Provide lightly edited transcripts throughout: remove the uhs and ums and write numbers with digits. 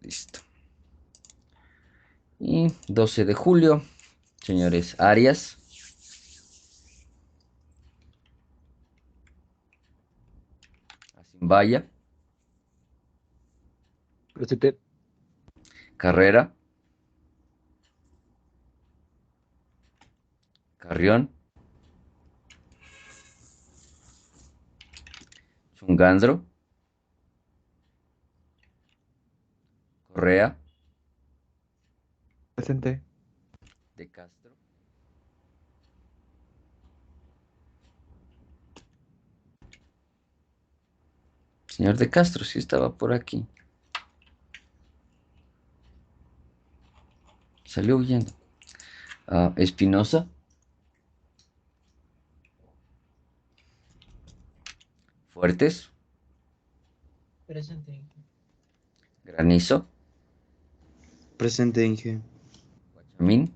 Listo. Y 12 de julio, señores Arias. Vaya. Presente. Carrera. Carrión. Chungandro. Correa. Presente. De Castro. Señor de Castro, sí estaba por aquí. Salió huyendo. Espinosa. Fuertes. Presente. Granizo. Presente, Inge. Guachamín.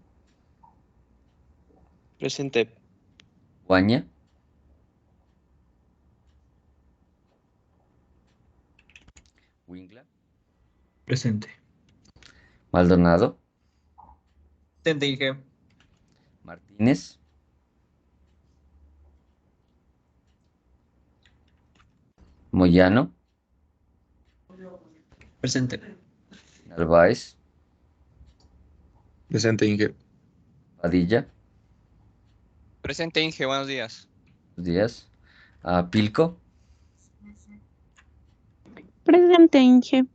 Presente. Guaña. Wingla. Presente. Maldonado. Presente, Inge. Martínez. Moyano. Presente. Narváez. Presente, Inge. Padilla. Presente, Inge. Buenos días. Buenos días. Pilco. Presente, Inge.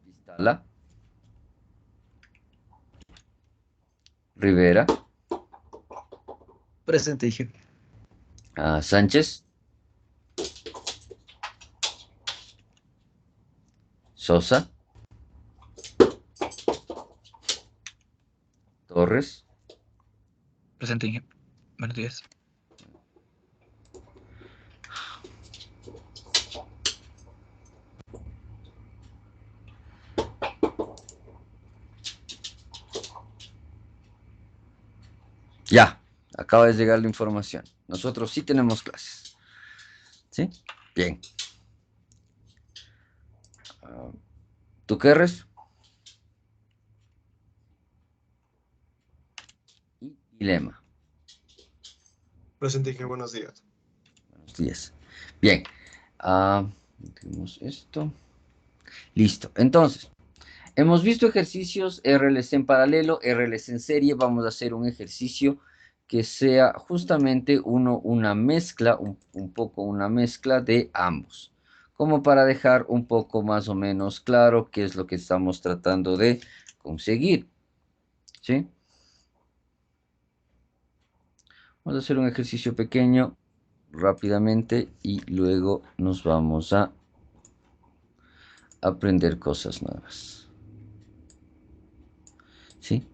Pistala. Rivera. Presente, Inge. Sánchez. Sosa. Torres. Presente, Inge. Buenos días. Ya, acaba de llegar la información. Nosotros sí tenemos clases. ¿Sí? Bien. ¿Tú qué eres? Y dilema. Presente, Inge. Buenos días. Buenos días. Bien. Tenemos esto. Listo. Entonces, hemos visto ejercicios RLC en paralelo, RLC en serie. Vamos a hacer un ejercicio que sea justamente una mezcla, un poco una mezcla de ambos. Como para dejar un poco más o menos claro qué es lo que estamos tratando de conseguir. ¿Sí? Vamos a hacer un ejercicio pequeño rápidamente y luego nos vamos a aprender cosas nuevas. ¿Sí?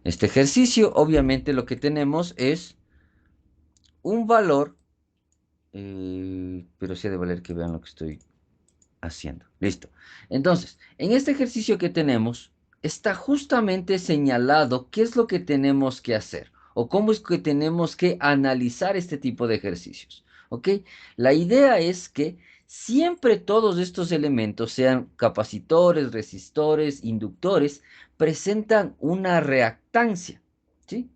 Este ejercicio, obviamente, lo que tenemos es un valor, pero sí ha de valer que vean lo que estoy haciendo. Listo. Entonces, en este ejercicio que tenemos, está justamente señalado qué es lo que tenemos que hacer o cómo es que tenemos que analizar este tipo de ejercicios. ¿Ok? La idea es que siempre todos estos elementos, sean capacitores, resistores, inductores, presentan una reactancia. ¿Sí?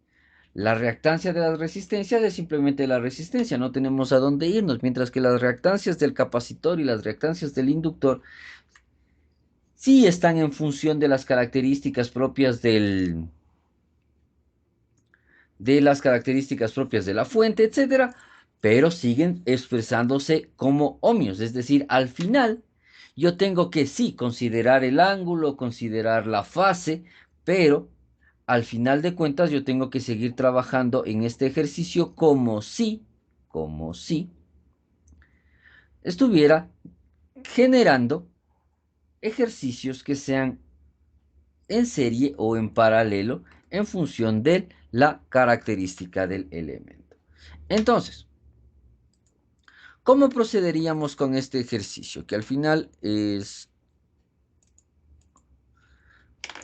La reactancia de la resistencia es simplemente la resistencia, no tenemos a dónde irnos, mientras que las reactancias del capacitor y las reactancias del inductor sí están en función de las características propias de la fuente, etcétera, pero siguen expresándose como ohmios, es decir, al final yo tengo que sí considerar el ángulo, considerar la fase, pero al final de cuentas yo tengo que seguir trabajando en este ejercicio como si estuviera generando ejercicios que sean en serie o en paralelo en función de la característica del elemento. Entonces, ¿cómo procederíamos con este ejercicio? Que al final es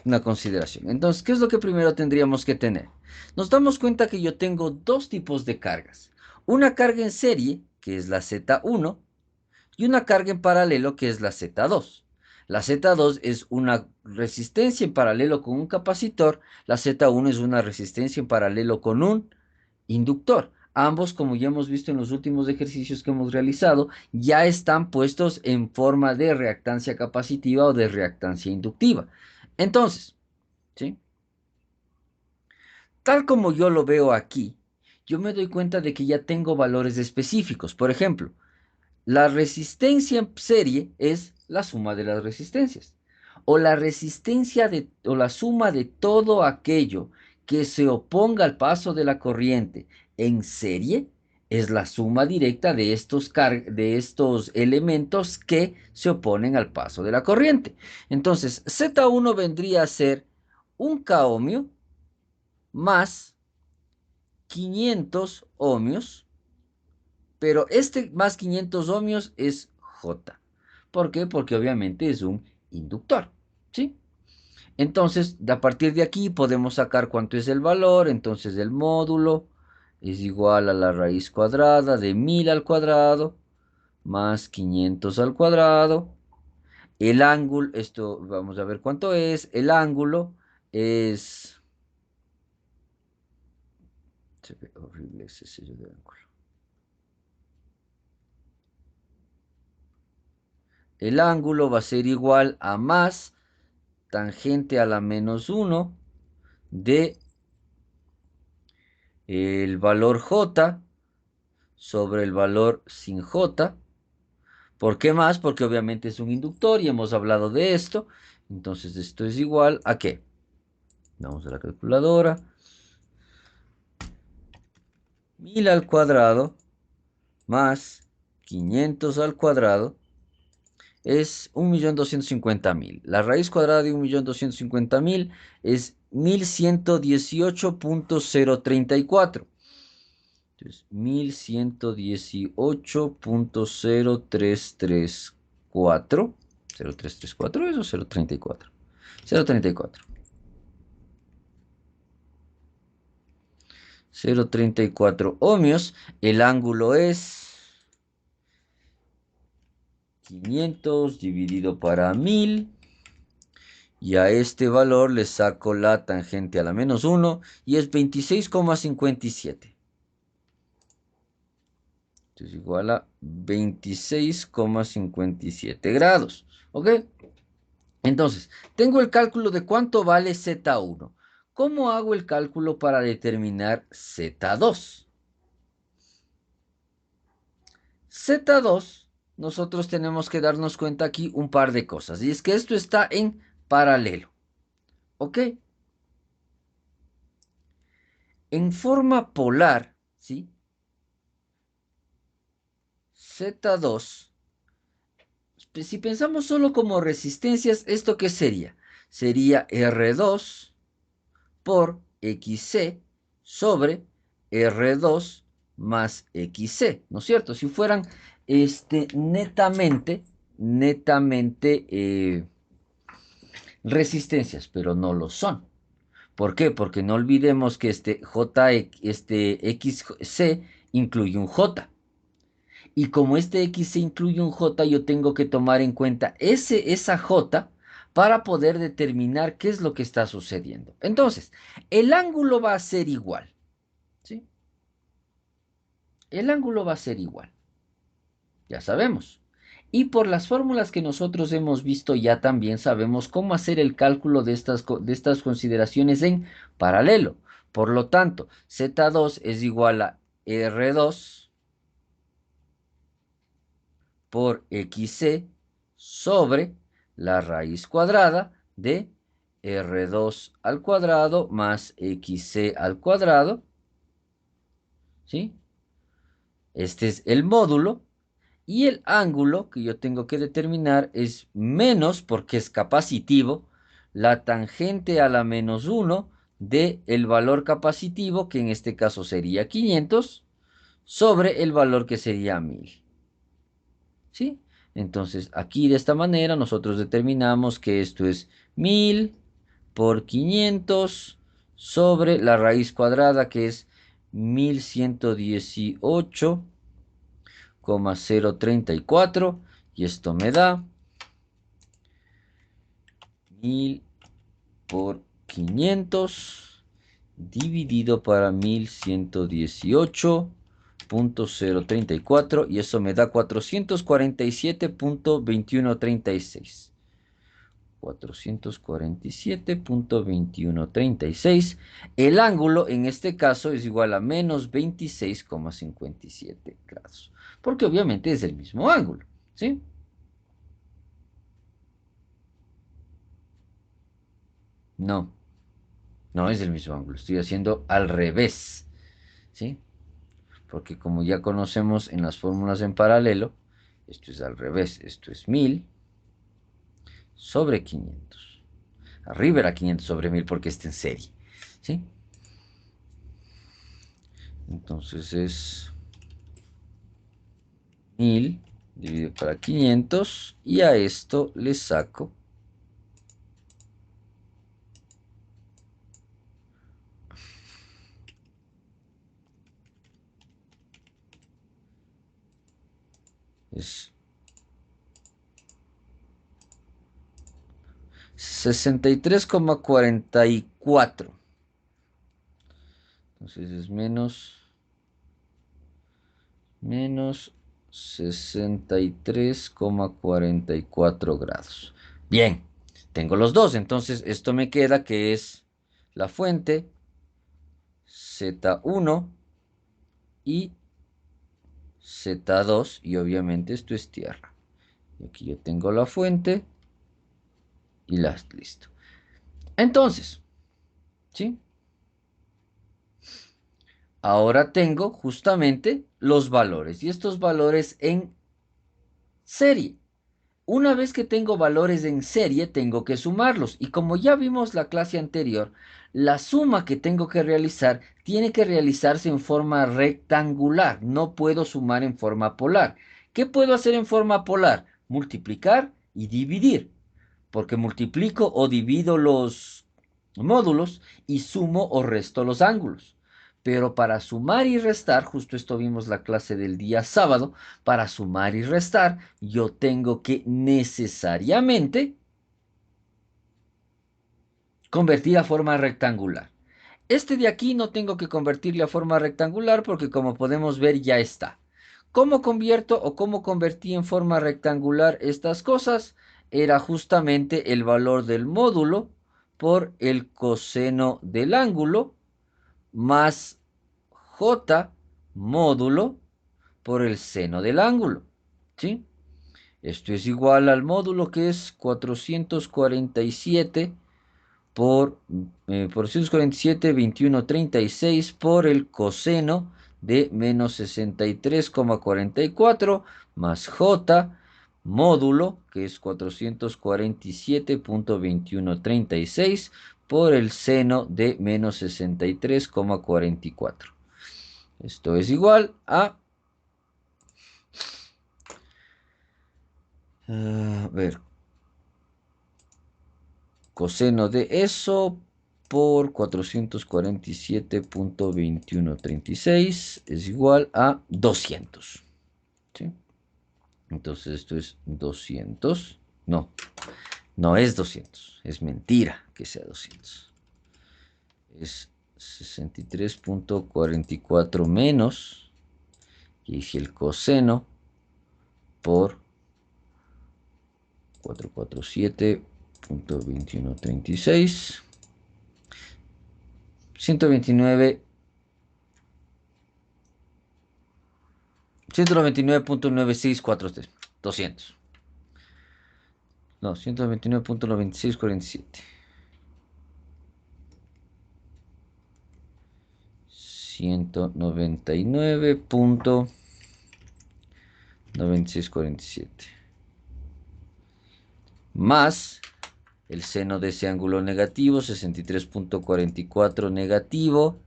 una consideración. Entonces, ¿qué es lo que primero tendríamos que tener? Nos damos cuenta que yo tengo dos tipos de cargas. Una carga en serie, que es la Z1, y una carga en paralelo que es la Z2. La Z2 es una resistencia en paralelo con un capacitor, la Z1 es una resistencia en paralelo con un inductor. Ambos, como ya hemos visto en los últimos ejercicios que hemos realizado, ya están puestos en forma de reactancia capacitiva o de reactancia inductiva. Entonces, ¿sí? Tal como yo lo veo aquí, yo me doy cuenta de que ya tengo valores específicos. Por ejemplo, la resistencia en serie es la suma de las resistencias. O la resistencia o la suma de todo aquello que se oponga al paso de la corriente en serie es la suma directa de estos elementos que se oponen al paso de la corriente. Entonces, Z1 vendría a ser un K ohmio más 500 ohmios, pero este más 500 ohmios es J. ¿Por qué? Porque obviamente es un inductor, ¿sí? Entonces, a partir de aquí podemos sacar cuánto es el valor. Entonces, el módulo es igual a la raíz cuadrada de 1000 al cuadrado más 500 al cuadrado. El ángulo, esto vamos a ver cuánto es. El ángulo es... Se ve horrible ese sello de ángulo. El ángulo va a ser igual a más tangente a la menos 1 de el valor J sobre el valor sin J. ¿Por qué más? Porque obviamente es un inductor y hemos hablado de esto. Entonces esto es igual a ¿qué? Vamos a la calculadora. 1000 al cuadrado más 500 al cuadrado es 1.250.000. La raíz cuadrada de 1.250.000 es 1118.034. Entonces, 1118.0334. 0334 es o 034. 034. 034 ohmios. El ángulo es 500 dividido para 1000. Y a este valor le saco la tangente a la menos 1 y es 26,57. Es igual a 26,57 grados. ¿Ok? Entonces, tengo el cálculo de cuánto vale Z1. ¿Cómo hago el cálculo para determinar Z2? Z2, nosotros tenemos que darnos cuenta aquí un par de cosas. Y es que esto está en paralelo. ¿Ok? En forma polar, ¿sí? Z2, si pensamos solo como resistencias, ¿esto qué sería? Sería R2 por XC sobre R2 más XC, ¿no es cierto? Si fueran netamente resistencias, pero no lo son. ¿Por qué? Porque no olvidemos que este XC incluye un J. Y como este XC incluye un J, yo tengo que tomar en cuenta esa J para poder determinar qué es lo que está sucediendo. Entonces, el ángulo va a ser igual. ¿Sí? El ángulo va a ser igual. Ya sabemos. Y por las fórmulas que nosotros hemos visto ya también sabemos cómo hacer el cálculo de estas consideraciones en paralelo. Por lo tanto, Z2 es igual a R2 por XC sobre la raíz cuadrada de R2 al cuadrado más XC al cuadrado. ¿Sí? Este es el módulo. Y el ángulo que yo tengo que determinar es menos, porque es capacitivo, la tangente a la menos 1 de el valor capacitivo, que en este caso sería 500, sobre el valor que sería 1000. ¿Sí? Entonces, aquí de esta manera nosotros determinamos que esto es 1000 por 500 sobre la raíz cuadrada, que es 1118 0.034 y esto me da 1000 por 500 dividido para 1118.034 y eso me da 447.2136. 447.2136. El ángulo en este caso es igual a menos 26,57 grados. Porque obviamente es el mismo ángulo, ¿sí? No, no es el mismo ángulo. Estoy haciendo al revés, ¿sí? Porque como ya conocemos en las fórmulas en paralelo, esto es al revés. Esto es 1000 sobre 500. Arriba era 500 sobre 1000 porque está en serie, ¿sí? Entonces es 1000 dividido para 500 y a esto le saco es 63,44. Entonces es menos 63,44 grados. Bien, tengo los dos. Entonces esto me queda que es la fuente Z1 y Z2. Y obviamente esto es tierra. Y aquí yo tengo la fuente y listo. Entonces, ¿sí? Ahora tengo justamente los valores. Y estos valores en serie. Una vez que tengo valores en serie, tengo que sumarlos. Y como ya vimos la clase anterior, la suma que tengo que realizar tiene que realizarse en forma rectangular. No puedo sumar en forma polar. ¿Qué puedo hacer en forma polar? Multiplicar y dividir. Porque multiplico o divido los módulos y sumo o resto los ángulos. Pero para sumar y restar, justo esto vimos la clase del día sábado, para sumar y restar, yo tengo que necesariamente convertir a forma rectangular. Este de aquí no tengo que convertirle a forma rectangular porque como podemos ver ya está. ¿Cómo convierto o cómo convertí en forma rectangular estas cosas? Era justamente el valor del módulo por el coseno del ángulo más j módulo por el seno del ángulo, ¿sí? Esto es igual al módulo que es 447 por 447, 2136 por el coseno de menos 63,44 más j módulo, que es 447.2136 por el seno de menos 63,44. Esto es igual a... A ver, coseno de eso por 447.2136 es igual a 200. ¿Sí? Entonces esto es 200. No, no es 200. Es mentira que sea 200. Es 63.44 menos. Y si el coseno por 447.2136 129 199.9643 200. No, 129.9647 199.9647 más el seno de ese ángulo negativo, 63.44 negativo,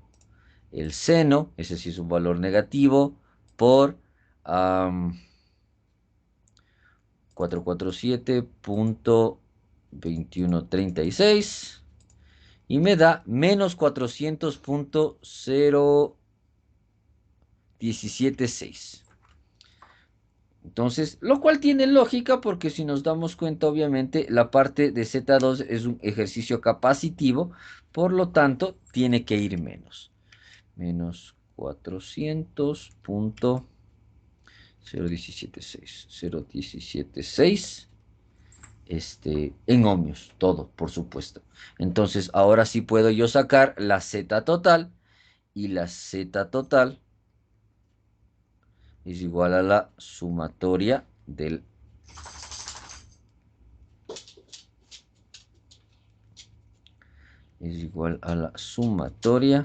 el seno, ese sí es un valor negativo, por 447.2136 y me da menos 400.0176. Entonces, lo cual tiene lógica porque si nos damos cuenta, obviamente, la parte de Z2 es un ejercicio capacitivo, por lo tanto, tiene que ir menos. Menos 400.0176. En ohmios, todo, por supuesto. Entonces, ahora sí puedo yo sacar la Z total. Y la Z total es igual a la sumatoria del es igual a la sumatoria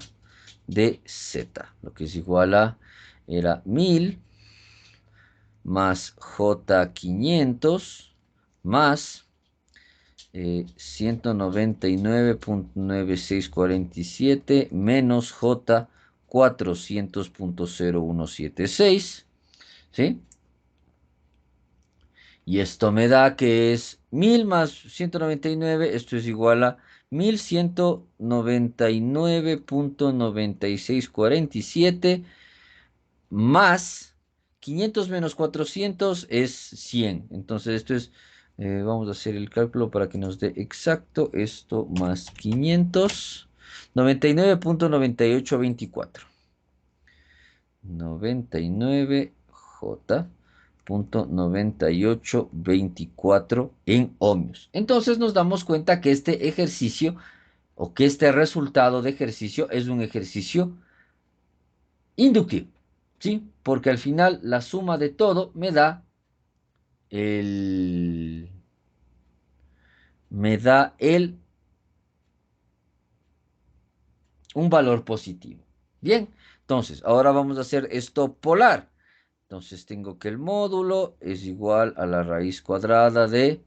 de Z, lo que es igual a era 1000 más J500 más 199.9647 menos J 400.0176, ¿sí? Y esto me da que es 1000 más 199, esto es igual a 1199.9647 más 500 menos 400 es 100. Entonces esto es, vamos a hacer el cálculo para que nos dé exacto esto más 500, 99.9824. 99J.9824 en ohmios. Entonces nos damos cuenta que este ejercicio o que este resultado de ejercicio es un ejercicio inductivo, ¿sí? Porque al final la suma de todo el, me da un valor positivo. Bien, entonces ahora vamos a hacer esto polar. Entonces tengo que el módulo es igual a la raíz cuadrada de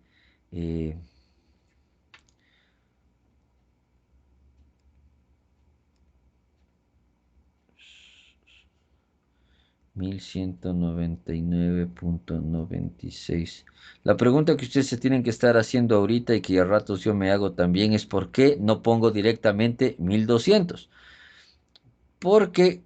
1199.96. La pregunta que ustedes se tienen que estar haciendo ahorita y que a ratos yo me hago también es ¿por qué no pongo directamente 1200? Porque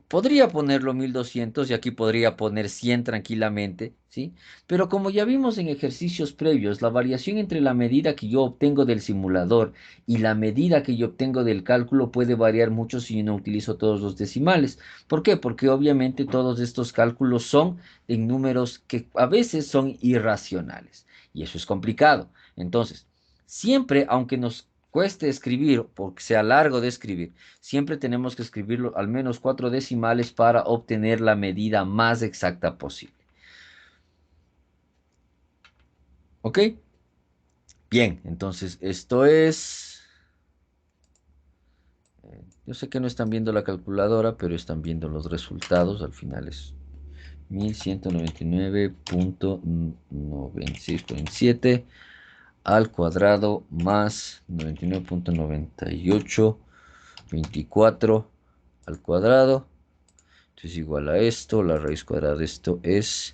podría ponerlo 1200 y aquí podría poner 100 tranquilamente, ¿sí? Pero como ya vimos en ejercicios previos, la variación entre la medida que yo obtengo del simulador y la medida que yo obtengo del cálculo puede variar mucho si yo no utilizo todos los decimales. ¿Por qué? Porque obviamente todos estos cálculos son en números que a veces son irracionales y eso es complicado. Entonces, siempre, aunque nos cueste escribir, porque sea largo de escribir, siempre tenemos que escribirlo al menos 4 decimales para obtener la medida más exacta posible. ¿Ok? Bien, entonces esto es... yo sé que no están viendo la calculadora, pero están viendo los resultados. Al final es 1199.9647 al cuadrado más 99.9824 al cuadrado. Esto es igual a esto. La raíz cuadrada de esto es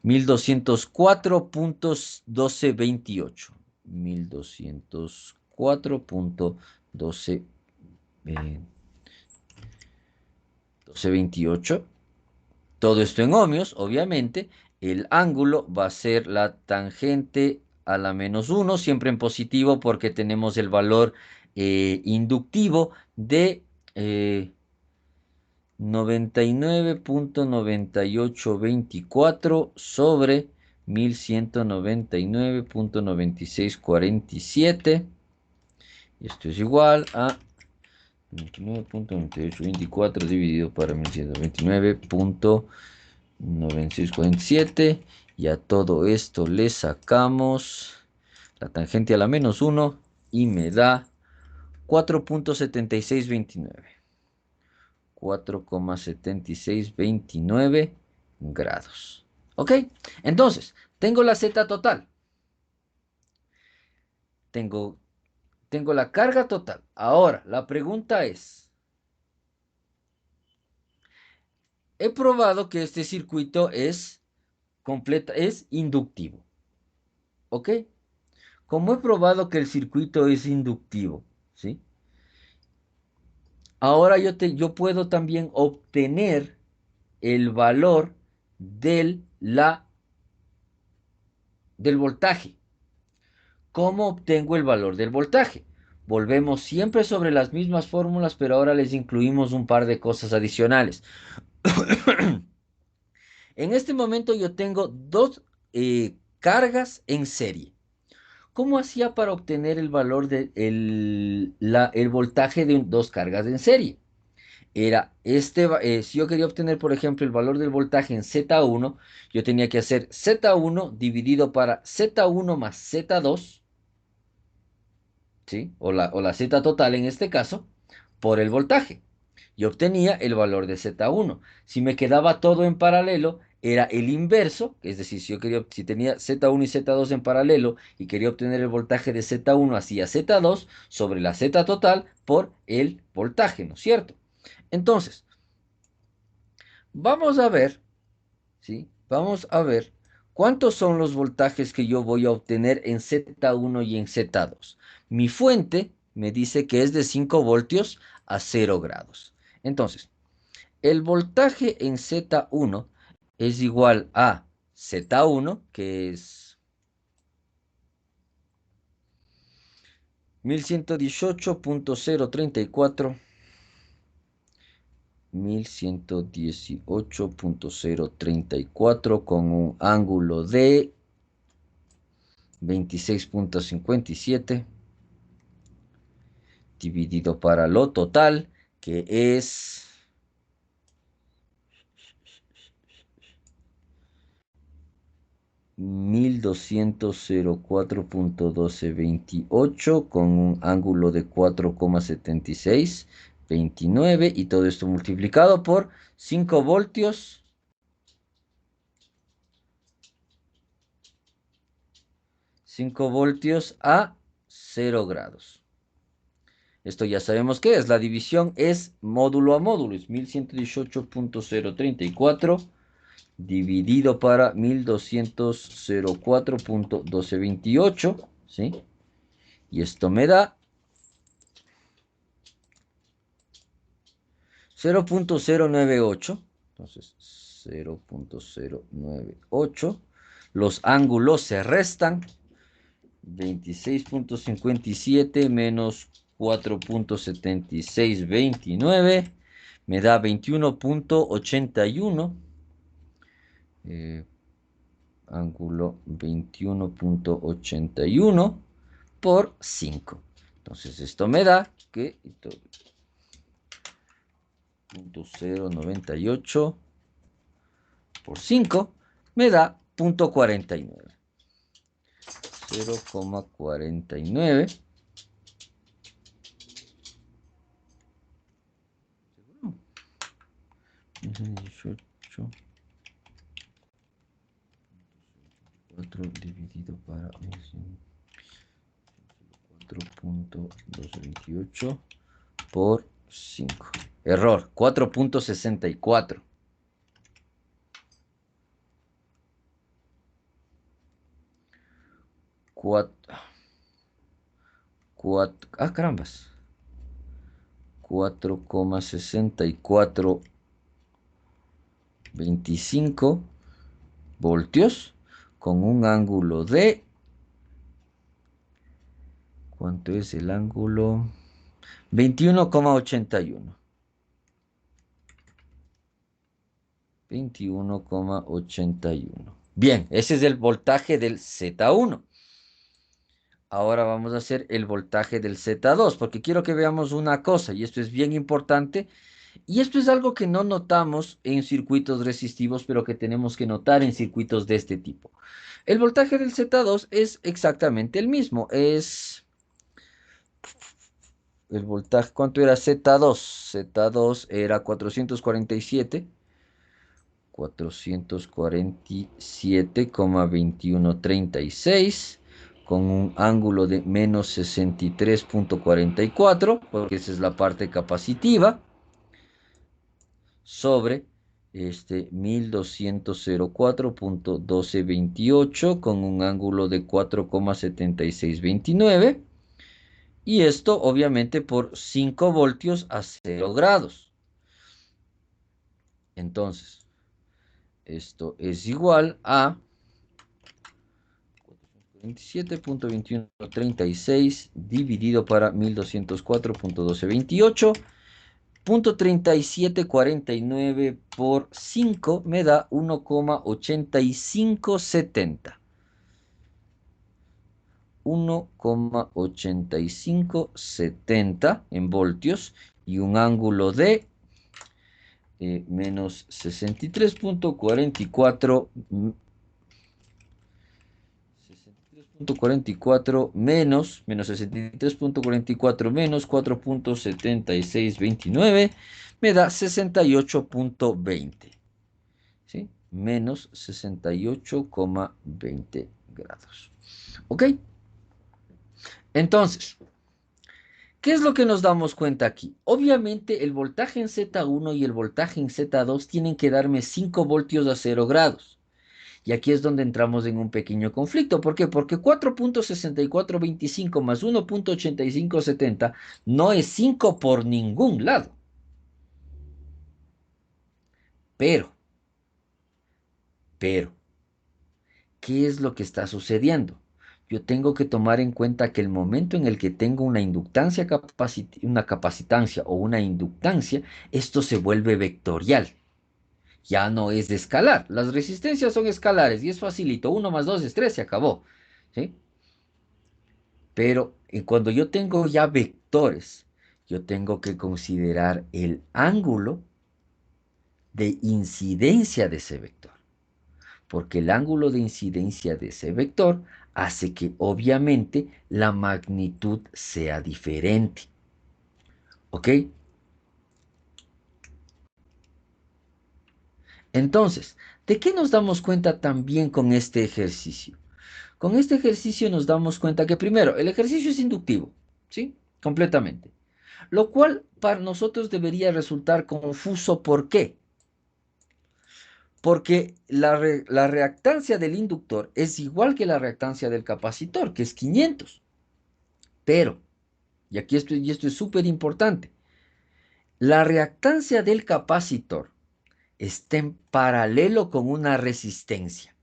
1204.1228. 1204.1228. Todo esto en ohmios, obviamente. El ángulo va a ser la tangente a la menos 1, siempre en positivo porque tenemos el valor inductivo de 99.9824 sobre 1199.9647. Esto es igual a 99.9824 dividido para 1199.9647. Y a todo esto le sacamos la tangente a la menos 1 y me da 4.7629. 4,7629 grados. ¿Ok? Entonces, tengo la Z total. Tengo la carga total. Ahora, la pregunta es, he probado que este circuito es inductivo. ¿Ok? Como he probado que el circuito es inductivo, ¿sí? Ahora yo puedo también obtener el valor del voltaje. ¿Cómo obtengo el valor del voltaje? Volvemos siempre sobre las mismas fórmulas, pero ahora les incluimos un par de cosas adicionales. En este momento yo tengo dos cargas en serie. ¿Cómo hacía para obtener el valor del el voltaje de dos cargas en serie? Era si yo quería obtener, por ejemplo, el valor del voltaje en Z1, yo tenía que hacer Z1 dividido para Z1 más Z2, ¿sí? O la Z total en este caso, por el voltaje. Y obtenía el valor de Z1. Si me quedaba todo en paralelo, era el inverso, es decir, si tenía Z1 y Z2 en paralelo y quería obtener el voltaje de Z1, hacía Z2 sobre la Z total por el voltaje, ¿no es cierto? Entonces, vamos a ver, ¿sí? Vamos a ver cuántos son los voltajes que yo voy a obtener en Z1 y en Z2. Mi fuente me dice que es de 5 voltios a 0 grados. Entonces, el voltaje en Z1 es igual a Z1, que es 1118.034. 1118.034 con un ángulo de 26.57 dividido para lo total, que es 1204.1228 con un ángulo de 4,7629 y todo esto multiplicado por 5 voltios. 5 voltios a 0 grados. Esto ya sabemos qué es. La división es módulo a módulo. Es 1118.034 dividido para 1204.1228. ¿Sí? Y esto me da 0.098. Entonces, 0.098. Los ángulos se restan. 26.57 menos 4.7629 me da 21.81. Ángulo 21.81 por 5. Entonces esto me da que 0.098 por 5 me da 0.49. 0,49. Dividido para 4.228 por 5. Error, 4.64. Carambas. 4,6425 voltios con un ángulo de... ¿Cuánto es el ángulo? 21,81. 21,81. Bien, ese es el voltaje del Z1. Ahora vamos a hacer el voltaje del Z2, porque quiero que veamos una cosa, y esto es bien importante, y esto es algo que no notamos en circuitos resistivos, pero que tenemos que notar en circuitos de este tipo. El voltaje del Z2 es exactamente el mismo, es... El voltaje, ¿cuánto era Z2? Z2 era 447,2136 con un ángulo de menos 63.44, porque esa es la parte capacitiva, sobre 1204.1228 con un ángulo de 4,7629. Y esto obviamente por 5 voltios a 0 grados. Entonces, Esto es igual a 447.2136 dividido para 1204.1228. 3749 por 5 me da 1,8570. 1,8570 en voltios y un ángulo de menos 63.44 menos 63.44 menos 4.7629 me da 68.20, ¿sí? Menos 68,20 grados. ¿Ok? Entonces, ¿qué es lo que nos damos cuenta aquí? Obviamente el voltaje en Z1 y el voltaje en Z2 tienen que darme 5 voltios a 0 grados. Y aquí es donde entramos en un pequeño conflicto. ¿Por qué? Porque 4.6425 más 1.8570 no es 5 por ningún lado. Pero, ¿qué es lo que está sucediendo? Yo tengo que tomar en cuenta que el momento en el que tengo una inductancia, una capacitancia o una inductancia, esto se vuelve vectorial. Ya no es de escalar. Las resistencias son escalares y es facilito. 1 más 2 es 3, se acabó. ¿Sí? Pero cuando yo tengo ya vectores, yo tengo que considerar el ángulo de incidencia de ese vector. Porque el ángulo de incidencia de ese vector hace que obviamente la magnitud sea diferente. ¿Ok? Entonces, ¿de qué nos damos cuenta también con este ejercicio? Con este ejercicio nos damos cuenta que primero, el ejercicio es inductivo, ¿sí? Completamente. Lo cual para nosotros debería resultar confuso. ¿Por qué? Porque la reactancia del inductor es igual que la reactancia del capacitor, que es 500. Pero, y esto es súper importante, la reactancia del capacitor está en paralelo con una resistencia.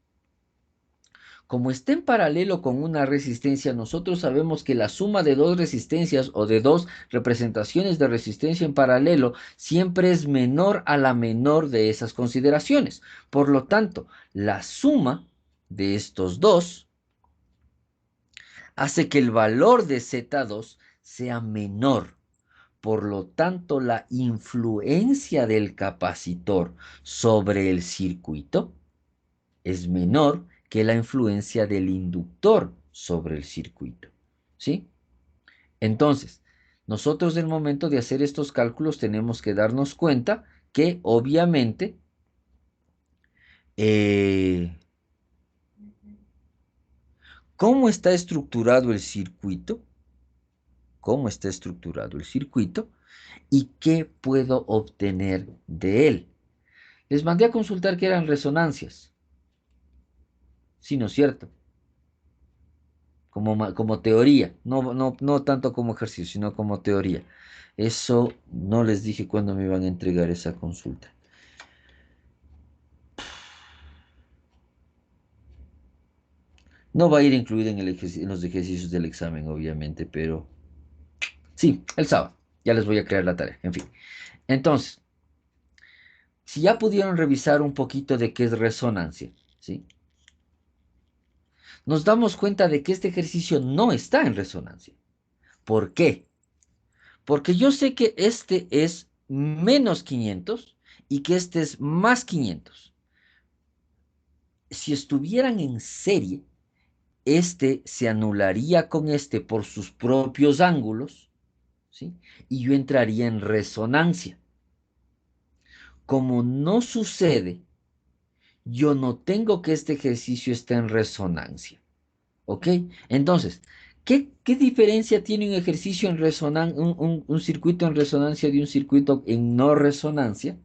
Como está en paralelo con una resistencia, nosotros sabemos que la suma de dos resistencias o de dos representaciones de resistencia en paralelo siempre es menor a la menor de esas consideraciones. Por lo tanto, la suma de estos dos hace que el valor de Z2 sea menor. Por lo tanto, la influencia del capacitor sobre el circuito es menor que la influencia del inductor sobre el circuito. ¿Sí? Entonces, nosotros en el momento de hacer estos cálculos tenemos que darnos cuenta que obviamente cómo está estructurado el circuito, y qué puedo obtener de él. Les mandé a consultar que eran resonancias. Sí, ¿no es cierto? Como teoría, no tanto como ejercicio, sino como teoría. Eso no les dije cuándo me iban a entregar esa consulta. No va a ir incluida en los ejercicios del examen, obviamente, pero sí, el sábado. Ya les voy a crear la tarea, en fin. Entonces, si ya pudieron revisar un poquito de qué es resonancia, ¿sí? Nos damos cuenta de que este ejercicio no está en resonancia. ¿Por qué? Porque yo sé que este es menos 500 y que este es más 500. Si estuvieran en serie, este se anularía con este por sus propios ángulos, ¿sí? Y yo entraría en resonancia. Como no sucede, yo no tengo que este ejercicio esté en resonancia. ¿Ok? Entonces, ¿qué diferencia tiene un ejercicio en resonancia, un circuito en resonancia de un circuito en no resonancia?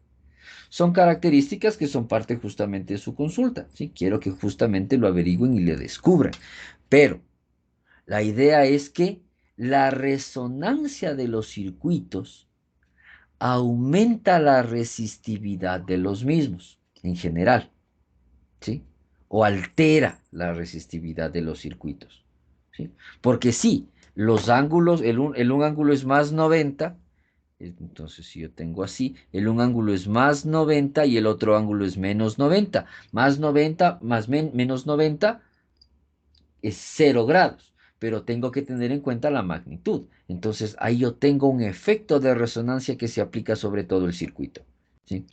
Son características que son parte justamente de su consulta. ¿Sí? Quiero que justamente lo averigüen y le descubran. Pero la idea es que la resonancia de los circuitos aumenta la resistividad de los mismos en general. ¿sí? O altera la resistividad de los circuitos, ¿sí? Porque sí, los ángulos, un ángulo es más 90, entonces si yo tengo así, un ángulo es más 90 y el otro ángulo es menos 90. Más 90 menos 90 es 0 grados, pero tengo que tener en cuenta la magnitud. Entonces ahí yo tengo un efecto de resonancia que se aplica sobre todo el circuito, ¿sí?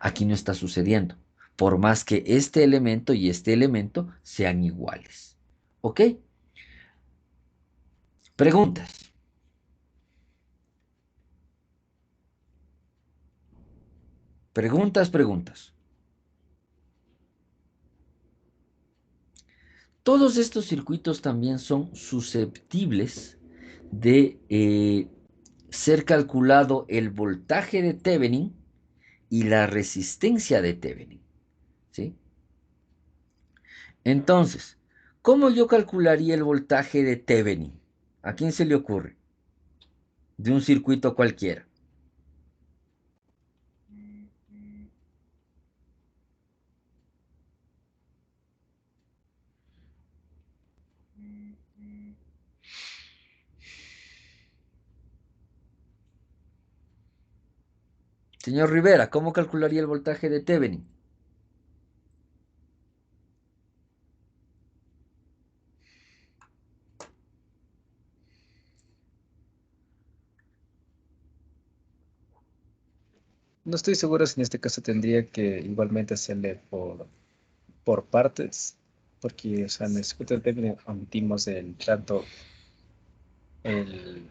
Aquí no está sucediendo, por más que este elemento y este elemento sean iguales. ¿Ok? Preguntas. Preguntas. Todos estos circuitos también son susceptibles de ser calculado el voltaje de Thevenin y la resistencia de Thevenin, ¿sí? Entonces, ¿cómo yo calcularía el voltaje de Thevenin? ¿A quién se le ocurre? De un circuito cualquiera. Señor Rivera, ¿cómo calcularía el voltaje de Thevenin? No estoy seguro si en este caso tendría que igualmente hacerle por partes, porque o sea, en el circuito de Thevenin omitimos tanto el...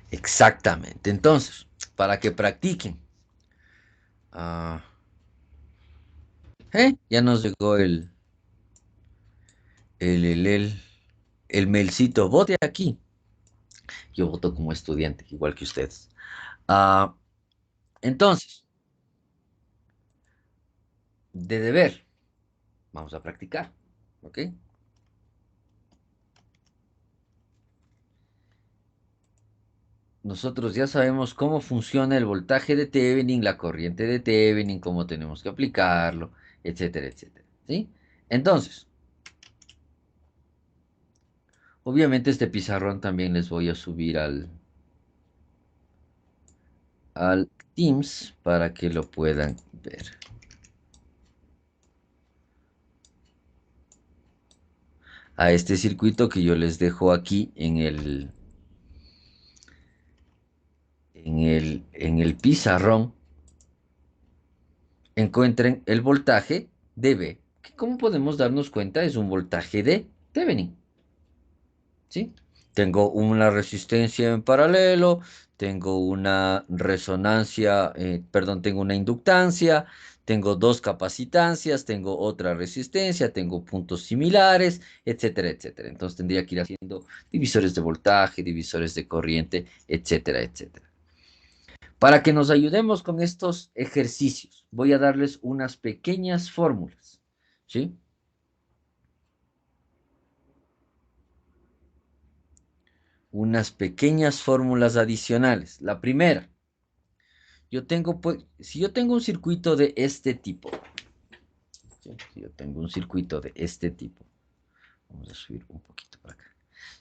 Exactamente. Entonces, para que practiquen. ah, ya nos llegó el, el, el, el mailcito. Vote aquí. Yo voto como estudiante, igual que ustedes. Ah, entonces, de deber, vamos a practicar. ¿Ok? Nosotros ya sabemos cómo funciona el voltaje de Thevenin, la corriente de Thevenin, cómo tenemos que aplicarlo, etcétera, etcétera. ¿Sí? Entonces, obviamente este pizarrón también les voy a subir al Teams para que lo puedan ver. A este circuito que yo les dejo aquí en el pizarrón, encuentren el voltaje de B, que como podemos darnos cuenta es un voltaje de Thevenin. ¿Sí? Tengo una resistencia en paralelo, tengo una resonancia, perdón, tengo una inductancia, tengo dos capacitancias, tengo otra resistencia, tengo puntos similares, etcétera, etcétera. Entonces tendría que ir haciendo divisores de voltaje, divisores de corriente, etcétera, etcétera. Para que nos ayudemos con estos ejercicios, voy a darles unas pequeñas fórmulas, ¿sí? Unas pequeñas fórmulas adicionales. La primera, si yo tengo un circuito de este tipo, ¿sí? Si yo tengo un circuito de este tipo, vamos a subir un poquito para acá.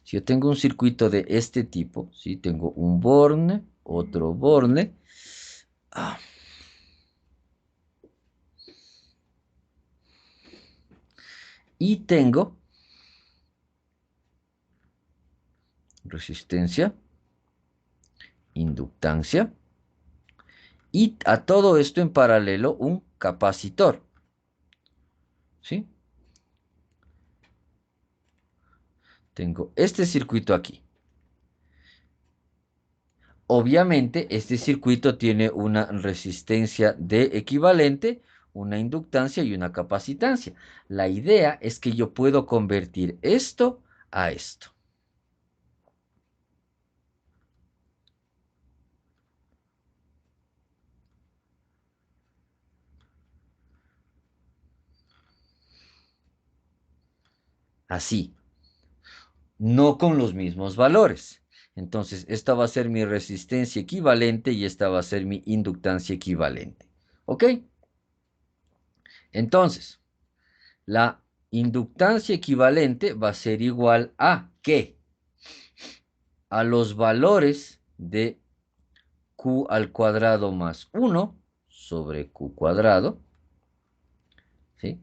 Si yo tengo un circuito de este tipo, ¿sí? Tengo un borne, otro borne, y tengo resistencia, inductancia, y a todo esto en paralelo un capacitor, ¿sí? Tengo este circuito aquí. Obviamente, este circuito tiene una resistencia de equivalente, una inductancia y una capacitancia. La idea es que yo puedo convertir esto a esto. Así, no con los mismos valores. Entonces, esta va a ser mi resistencia equivalente y esta va a ser mi inductancia equivalente. ¿Ok? Entonces, la inductancia equivalente va a ser igual a ¿qué? A los valores de Q al cuadrado más 1 sobre Q cuadrado, ¿sí?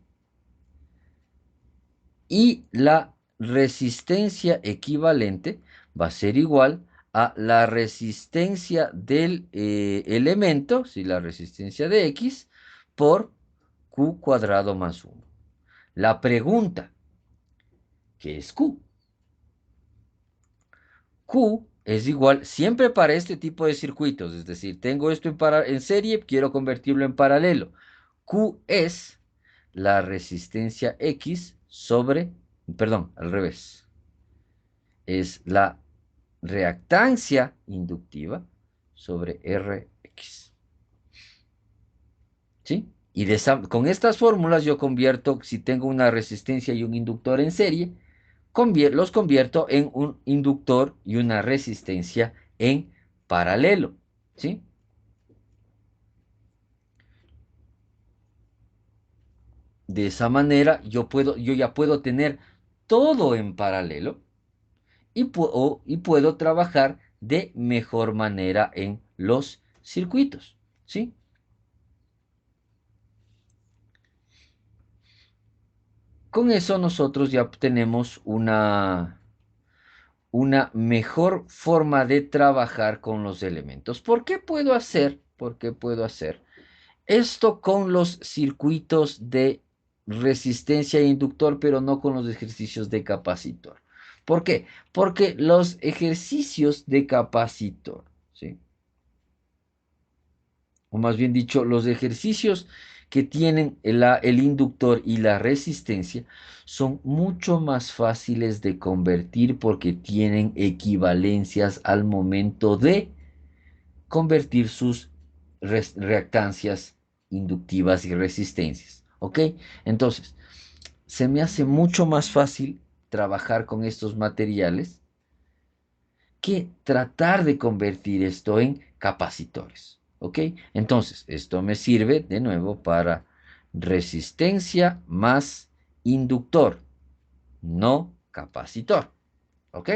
Y la resistencia equivalente va a ser igual a la resistencia del elemento, ¿sí? La resistencia de X, por Q cuadrado más 1. La pregunta, ¿qué es Q? Q es igual siempre para este tipo de circuitos, es decir, tengo esto en serie, quiero convertirlo en paralelo. Q es la resistencia X sobre, perdón, al revés, es la reactancia inductiva sobre Rx. ¿Sí? Y con estas fórmulas yo convierto, si tengo una resistencia y un inductor en serie, los convierto en un inductor y una resistencia en paralelo. ¿Sí? De esa manera yo ya puedo tener todo en paralelo y puedo trabajar de mejor manera en los circuitos. ¿Sí? Con eso nosotros ya tenemos una mejor forma de trabajar con los elementos. ¿Por qué puedo hacer? ¿Por qué puedo hacer esto con los circuitos de resistencia e inductor, pero no con los ejercicios de capacitor? ¿Por qué? Porque los ejercicios de capacitor, ¿sí? O más bien dicho, los ejercicios que tienen el inductor y la resistencia son mucho más fáciles de convertir porque tienen equivalencias al momento de convertir sus reactancias inductivas y resistencias. ¿Ok? Entonces, se me hace mucho más fácil trabajar con estos materiales que tratar de convertir esto en capacitores. ¿Ok? Entonces, esto me sirve de nuevo para resistencia más inductor, no capacitor. ¿Ok?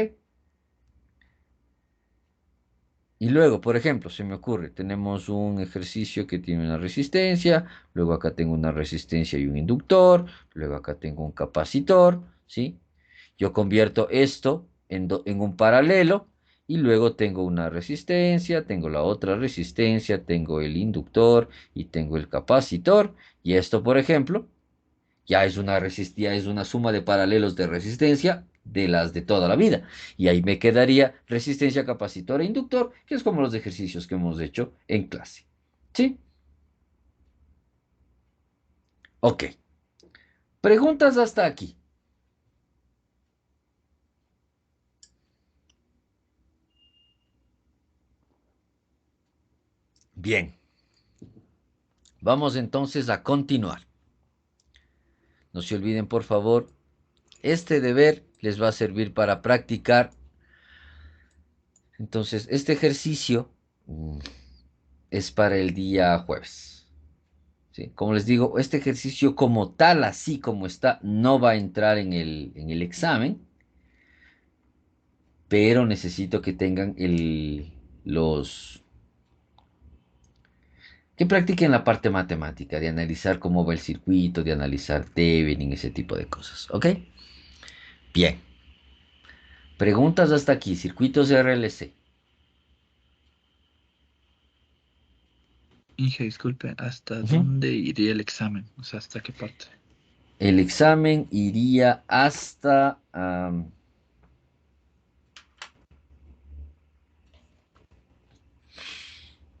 Y luego, por ejemplo, se me ocurre, tenemos un ejercicio que tiene una resistencia, luego acá tengo una resistencia y un inductor, luego acá tengo un capacitor, ¿sí? Yo convierto esto en un paralelo y luego tengo una resistencia, tengo la otra resistencia, tengo el inductor y tengo el capacitor. Y esto, por ejemplo, ya es una suma de paralelos de resistencia de las de toda la vida. Y ahí me quedaría resistencia, capacitor e inductor, que es como los ejercicios que hemos hecho en clase. ¿Sí? Ok. Preguntas hasta aquí. Bien. Vamos entonces a continuar. No se olviden, por favor, este deber les va a servir para practicar. Entonces, este ejercicio es para el día jueves. ¿Sí? Como les digo, este ejercicio como tal, así como está, no va a entrar en el examen, pero necesito que tengan que practiquen la parte matemática, de analizar cómo va el circuito, de analizar Thevenin, ese tipo de cosas. ¿Ok? Bien. Preguntas hasta aquí, circuitos RLC. Inge, disculpe, ¿hasta Ujú. dónde iría el examen? O sea, ¿hasta qué parte? El examen iría hasta...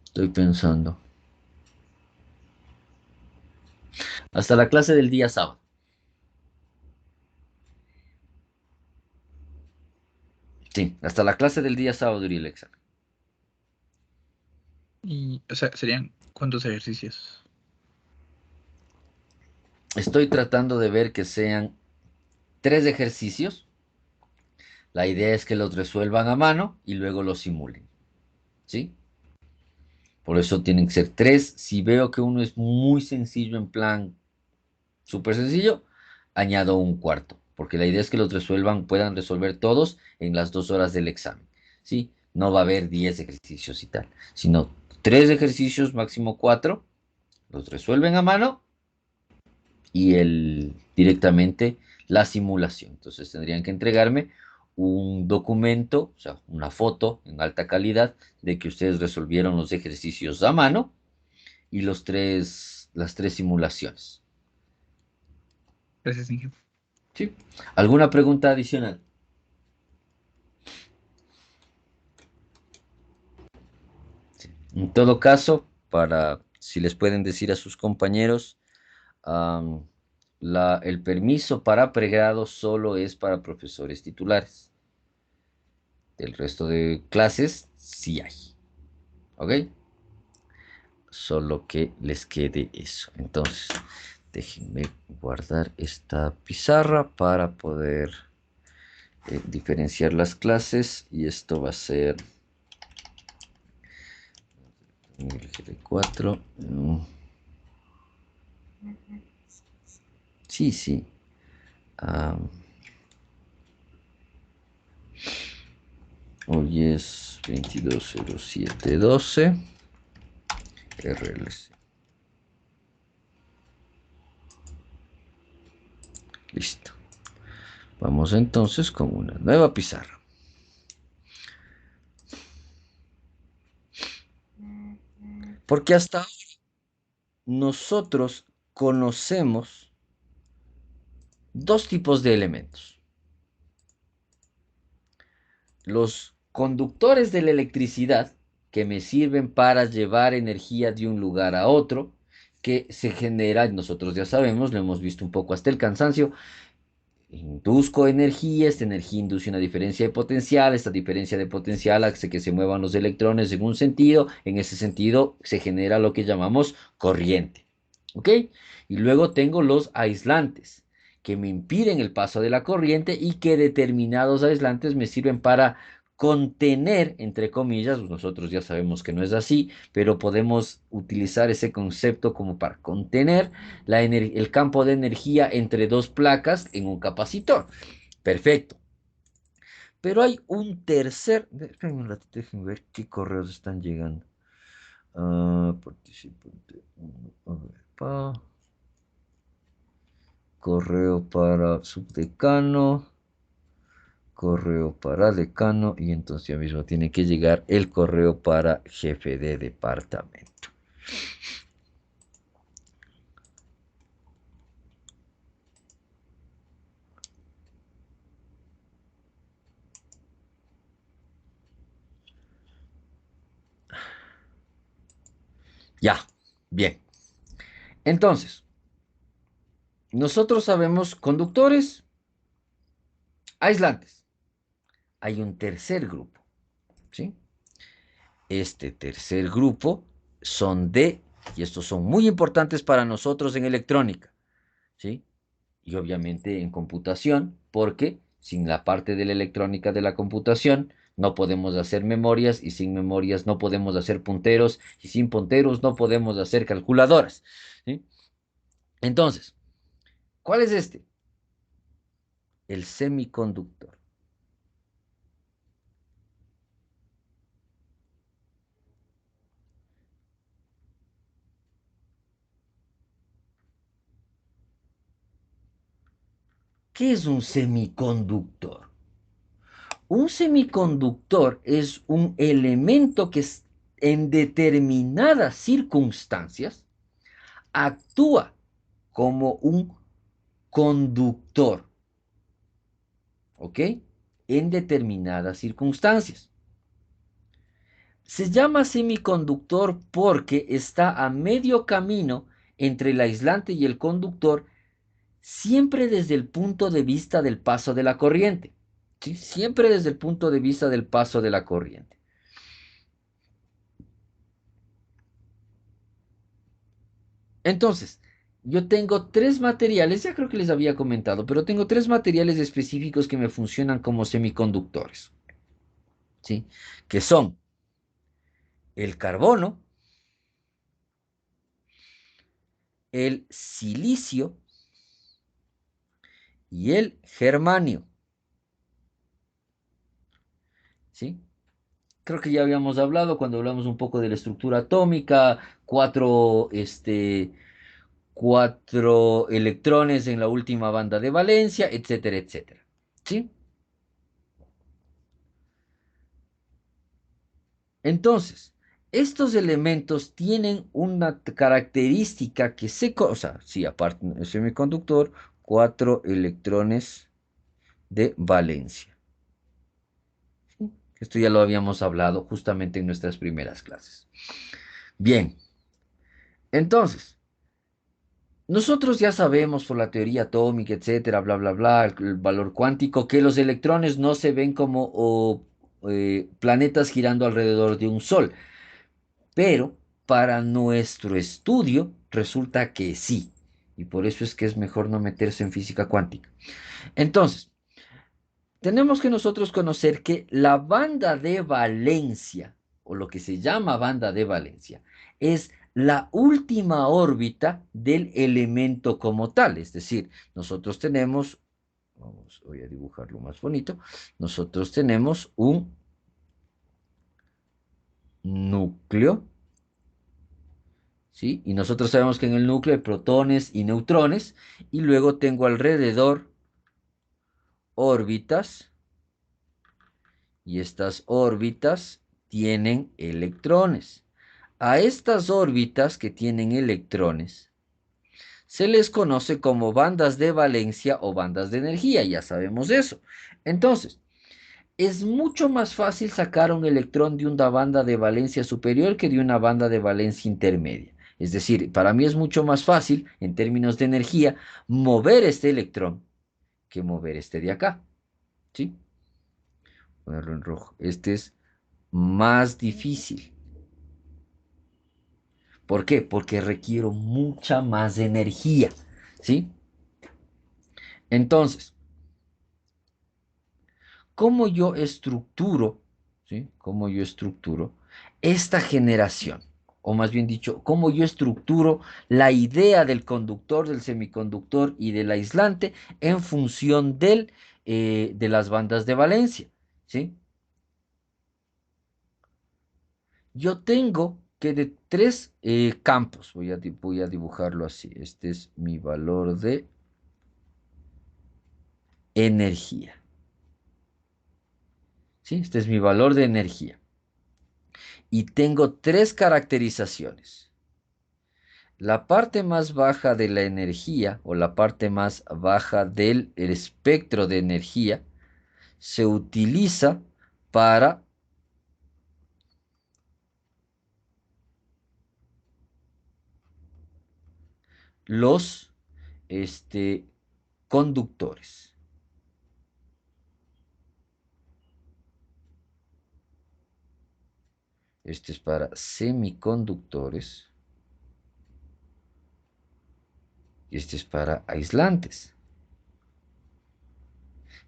estoy pensando. Hasta la clase del día sábado. Sí, hasta la clase del día sábado iría el examen. Y, o sea, ¿serían cuántos ejercicios? Estoy tratando de ver que sean 3 ejercicios. La idea es que los resuelvan a mano y luego los simulen. ¿Sí? Por eso tienen que ser 3. Si veo que uno es muy sencillo en plan Súper sencillo. Añado un cuarto, porque la idea es que los puedan resolver todos en las 2 horas del examen. ¿Sí? No va a haber 10 ejercicios y tal, sino 3 ejercicios, máximo 4. Los resuelven a mano y directamente la simulación. Entonces tendrían que entregarme un documento, o sea, una foto en alta calidad de que ustedes resolvieron los ejercicios a mano y las tres simulaciones. Gracias, Inge. ¿Sí? ¿Alguna pregunta adicional? Sí. En todo caso, si les pueden decir a sus compañeros, am, el permiso para pregrado solo es para profesores titulares. Del resto de clases, sí hay. ¿Ok? Solo que les quede eso. Entonces, déjenme guardar esta pizarra para poder diferenciar las clases. Y esto va a ser 4. Sí, sí. Hoy es 220712. RLC. Listo. Vamos entonces con una nueva pizarra. Porque hasta ahora nosotros conocemos dos tipos de elementos. Los conductores de la electricidad, que me sirven para llevar energía de un lugar a otro, que se genera, nosotros ya sabemos, lo hemos visto un poco hasta el cansancio, induzco energía, esta energía induce una diferencia de potencial, esta diferencia de potencial hace que se muevan los electrones en un sentido, en ese sentido se genera lo que llamamos corriente, ¿ok? Y luego tengo los aislantes, que me impiden el paso de la corriente y que determinados aislantes me sirven para contener, entre comillas, nosotros ya sabemos que no es así, pero podemos utilizar ese concepto como para contener el campo de energía entre dos placas en un capacitor. Perfecto. Pero hay un tercer. Déjenme un ratito, déjenme ver qué correos están llegando. Participante 1. A ver, correo para subdecano. Correo para decano. Y entonces ya mismo tiene que llegar el correo para jefe de departamento. Ya, bien. Entonces, nosotros sabemos conductores, aislantes. Hay un tercer grupo, ¿sí? Este tercer grupo y estos son muy importantes para nosotros en electrónica, ¿sí? Y obviamente en computación, porque sin la parte de la electrónica de la computación no podemos hacer memorias y sin memorias no podemos hacer punteros y sin punteros no podemos hacer calculadoras, ¿sí? Entonces, ¿cuál es este? El semiconductor. ¿Qué es un semiconductor? Un semiconductor es un elemento que en determinadas circunstancias actúa como un conductor, ¿ok? En determinadas circunstancias. Se llama semiconductor porque está a medio camino entre el aislante y el conductor, siempre desde el punto de vista del paso de la corriente. ¿Sí? Siempre desde el punto de vista del paso de la corriente. Entonces, yo tengo 3 materiales, ya creo que les había comentado, pero tengo 3 materiales específicos que me funcionan como semiconductores, ¿sí? Que son el carbono, el silicio y el germanio. ¿Sí? Creo que ya habíamos hablado cuando hablamos un poco de la estructura atómica, cuatro electrones en la última banda de valencia, etcétera, etcétera. ¿Sí? Entonces, estos elementos tienen una característica que o sea, sí, aparte del semiconductor, cuatro electrones de valencia. ¿Sí? Esto ya lo habíamos hablado justamente en nuestras primeras clases. Bien, entonces, nosotros ya sabemos por la teoría atómica, etcétera, bla, bla, bla, el valor cuántico, que los electrones no se ven como planetas girando alrededor de un sol. Pero para nuestro estudio resulta que sí. Y por eso es que es mejor no meterse en física cuántica. Entonces, tenemos que nosotros conocer que la banda de valencia, o lo que se llama banda de valencia, es la última órbita del elemento como tal. Es decir, nosotros tenemos, voy a dibujarlo más bonito, nosotros tenemos un núcleo. ¿Sí? Y nosotros sabemos que en el núcleo hay protones y neutrones, y luego tengo alrededor órbitas, y estas órbitas tienen electrones. A estas órbitas que tienen electrones se les conoce como bandas de valencia o bandas de energía, ya sabemos eso. Entonces, es mucho más fácil sacar un electrón de una banda de valencia superior que de una banda de valencia intermedia. Es decir, para mí es mucho más fácil, en términos de energía, mover este electrón que mover este de acá. ¿Sí? Ponerlo en rojo. Este es más difícil. ¿Por qué? Porque requiero mucha más energía. ¿Sí? Entonces, ¿cómo yo estructuro, ¿sí? ¿Cómo yo estructuro esta generación? O más bien dicho, ¿cómo yo estructuro la idea del conductor, del semiconductor y del aislante en función de las bandas de valencia? ¿Sí? Yo tengo que de tres campos, voy a dibujarlo así. Este es mi valor de energía. ¿Sí? Este es mi valor de energía. Y tengo tres caracterizaciones. La parte más baja de la energía o la parte más baja del espectro de energía se utiliza para los conductores. Este es para semiconductores. Y este es para aislantes.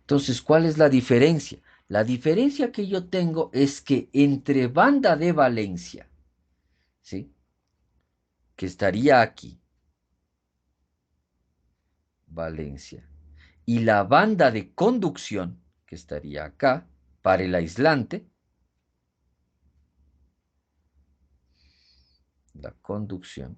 Entonces, ¿cuál es la diferencia? La diferencia que yo tengo es que entre banda de valencia, ¿sí? Que estaría aquí, valencia, y la banda de conducción, que estaría acá, para el aislante, la conducción,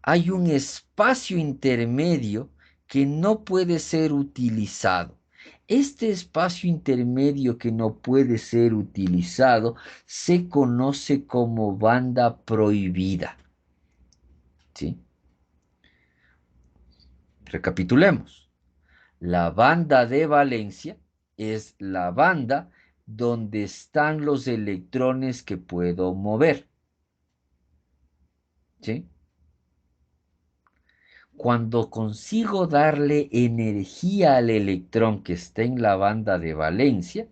hay un espacio intermedio que no puede ser utilizado. Este espacio intermedio que no puede ser utilizado se conoce como banda prohibida. ¿Sí? Recapitulemos. La banda de valencia es la banda donde están los electrones que puedo mover. ¿Sí? Cuando consigo darle energía al electrón que está en la banda de valencia,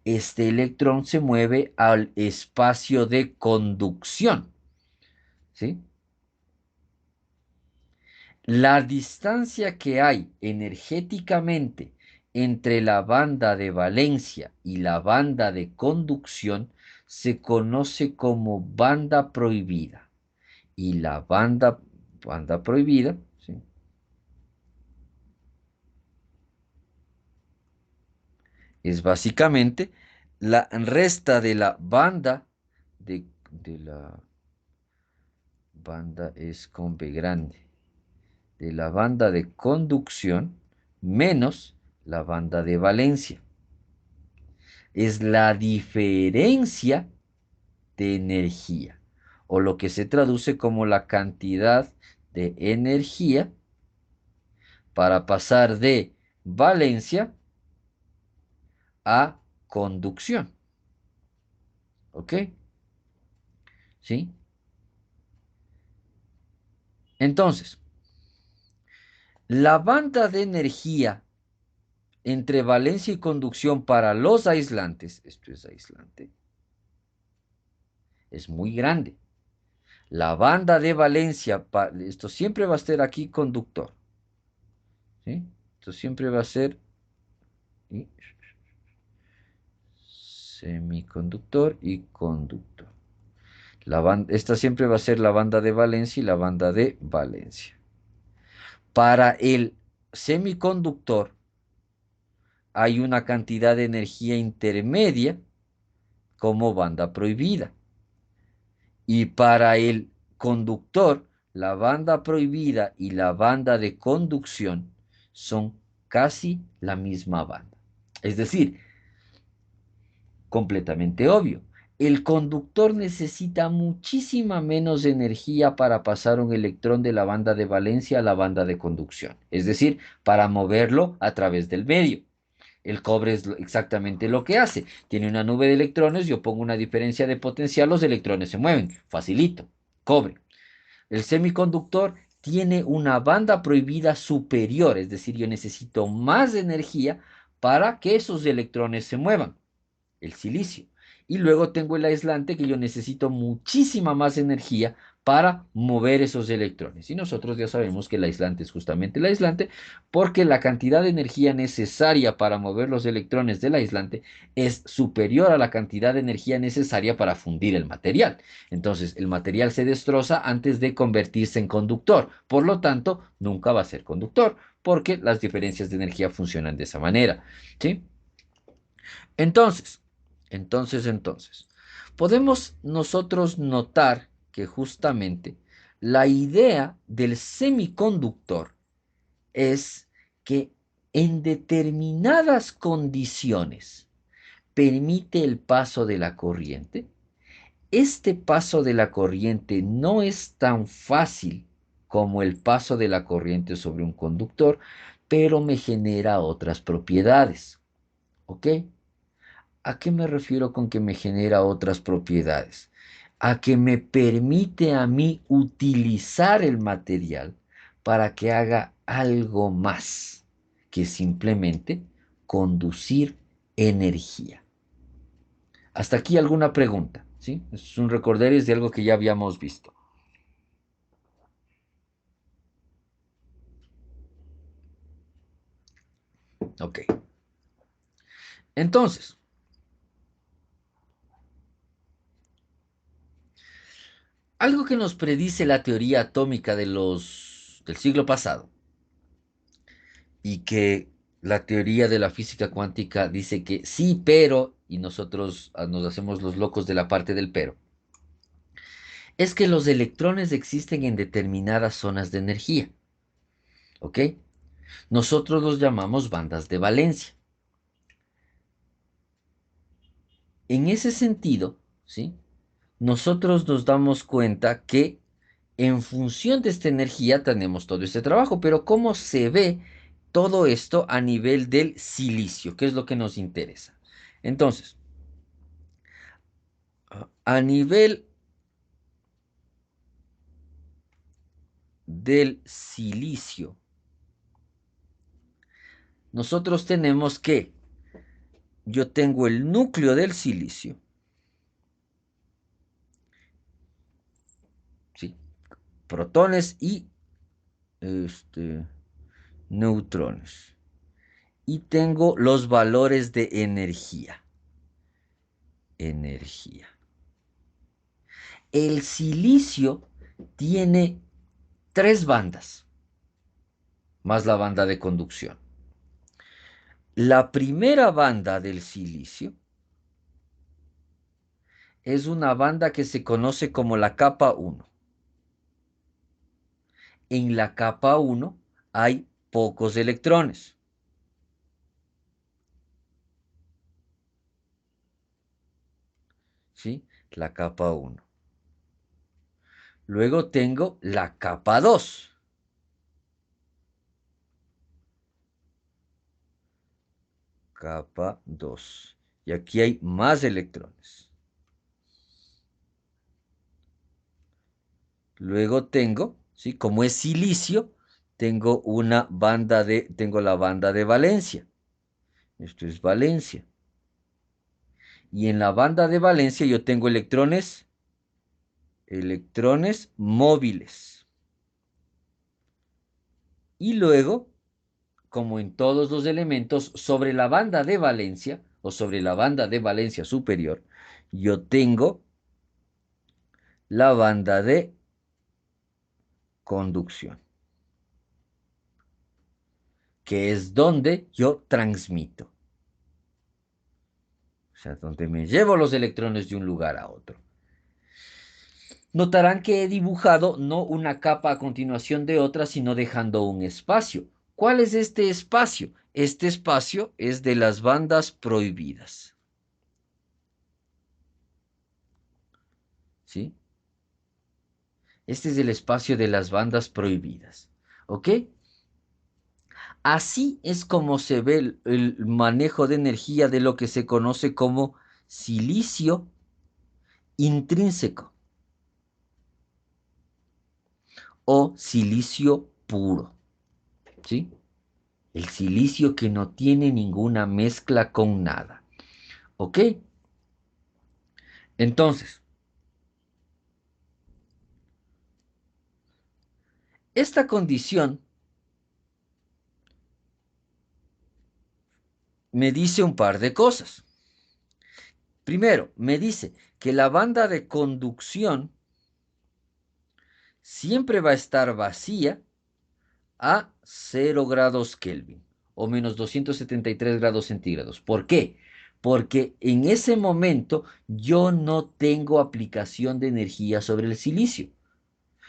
este electrón se mueve al espacio de conducción. ¿Sí? La distancia que hay energéticamente entre la banda de valencia y la banda de conducción se conoce como banda prohibida. Y la banda prohibida, ¿sí? Es básicamente la resta de la banda de la banda es con B grande, de la banda de conducción menos la banda de valencia. Es la diferencia de energía, o lo que se traduce como la cantidad de energía para pasar de valencia a conducción. ¿Ok? ¿Sí? Entonces, la banda de energía entre valencia y conducción para los aislantes, esto es aislante, es muy grande. La banda de valencia, esto siempre va a ser aquí conductor. ¿Sí? Esto siempre va a ser semiconductor y conductor. Esta siempre va a ser la banda de valencia y la banda de valencia. Para el semiconductor hay una cantidad de energía intermedia como banda prohibida. Y para el conductor, la banda prohibida y la banda de conducción son casi la misma banda. Es decir, completamente obvio. El conductor necesita muchísima menos energía para pasar un electrón de la banda de valencia a la banda de conducción, es decir, para moverlo a través del medio. El cobre es exactamente lo que hace. Tiene una nube de electrones, yo pongo una diferencia de potencial, los electrones se mueven. Facilito. Cobre. El semiconductor tiene una banda prohibida superior, es decir, yo necesito más energía para que esos electrones se muevan, el silicio. Y luego tengo el aislante que yo necesito muchísima más energía para mover esos electrones. Y nosotros ya sabemos que el aislante es justamente el aislante porque la cantidad de energía necesaria para mover los electrones del aislante es superior a la cantidad de energía necesaria para fundir el material. Entonces el material se destroza antes de convertirse en conductor. Por lo tanto, nunca va a ser conductor porque las diferencias de energía funcionan de esa manera. ¿Sí? Entonces, podemos nosotros notar que justamente la idea del semiconductor es que en determinadas condiciones permite el paso de la corriente. Este paso de la corriente no es tan fácil como el paso de la corriente sobre un conductor, pero me genera otras propiedades. ¿Ok? ¿A qué me refiero con que me genera otras propiedades? A que me permite a mí utilizar el material para que haga algo más que simplemente conducir energía. Hasta aquí alguna pregunta, ¿sí? Es un recorderis de algo que ya habíamos visto. Ok. Entonces, algo que nos predice la teoría atómica del siglo pasado y que la teoría de la física cuántica dice que sí, pero, y nosotros nos hacemos los locos de la parte del pero, es que los electrones existen en determinadas zonas de energía, ¿ok? Nosotros los llamamos bandas de valencia. En ese sentido, ¿sí? Nosotros nos damos cuenta que en función de esta energía tenemos todo este trabajo, pero ¿cómo se ve todo esto a nivel del silicio? ¿Qué es lo que nos interesa? Entonces, a nivel del silicio, nosotros tenemos que, yo tengo el núcleo del silicio, ¿sí? Protones y neutrones. Y tengo los valores de energía. Energía. El silicio tiene 3 bandas, más la banda de conducción. La primera banda del silicio es una banda que se conoce como la capa 1. En la capa 1 hay pocos electrones. ¿Sí? La capa 1. Luego tengo la capa 2. Capa 2. Y aquí hay más electrones. Luego tengo, ¿sí? Como es silicio, tengo la banda de valencia. Esto es valencia. Y en la banda de valencia yo tengo electrones móviles. Y luego, como en todos los elementos, sobre la banda de valencia o sobre la banda de valencia superior, yo tengo la banda de conducción, que es donde yo transmito. O sea, donde me llevo los electrones de un lugar a otro. Notarán que he dibujado no una capa a continuación de otra, sino dejando un espacio. ¿Cuál es este espacio? Este espacio es de las bandas prohibidas. ¿Sí? Este es el espacio de las bandas prohibidas. ¿Ok? Así es como se ve el manejo de energía de lo que se conoce como silicio intrínseco o silicio puro. ¿Sí? El silicio que no tiene ninguna mezcla con nada. ¿Ok? Entonces, esta condición me dice un par de cosas. Primero, me dice que la banda de conducción siempre va a estar vacía a 0 grados Kelvin o menos 273 grados centígrados. ¿Por qué? Porque en ese momento yo no tengo aplicación de energía sobre el silicio.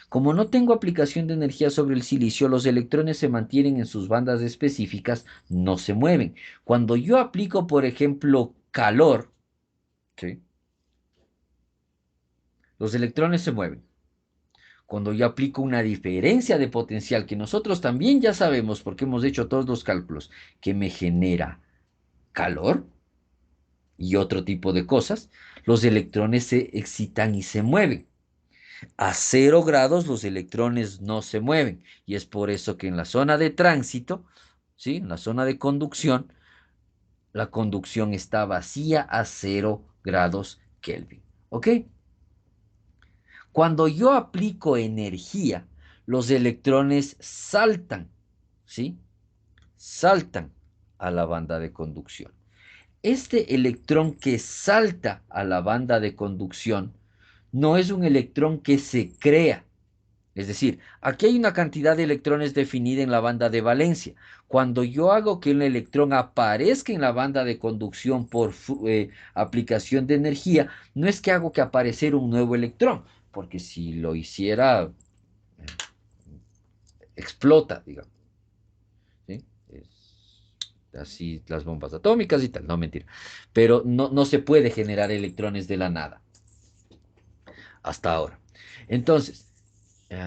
Como no tengo aplicación de energía sobre el silicio, los electrones se mantienen en sus bandas específicas, no se mueven. Cuando yo aplico, por ejemplo, calor, ¿sí? Los electrones se mueven. Cuando yo aplico una diferencia de potencial que nosotros también ya sabemos porque hemos hecho todos los cálculos, que me genera calor y otro tipo de cosas, los electrones se excitan y se mueven. A 0 grados los electrones no se mueven y es por eso que en la zona de tránsito, ¿sí? En la zona de conducción, la conducción está vacía a 0 grados Kelvin. ¿Ok? Cuando yo aplico energía, los electrones saltan, ¿sí? Saltan a la banda de conducción. Este electrón que salta a la banda de conducción no es un electrón que se crea. Es decir, aquí hay una cantidad de electrones definida en la banda de valencia. Cuando yo hago que un electrón aparezca en la banda de conducción por aplicación de energía, no es que hago que aparecer un nuevo electrón, porque si lo hiciera, explota, digamos. ¿Sí? Así las bombas atómicas y tal, no mentira. Pero no se puede generar electrones de la nada. Hasta ahora. Entonces,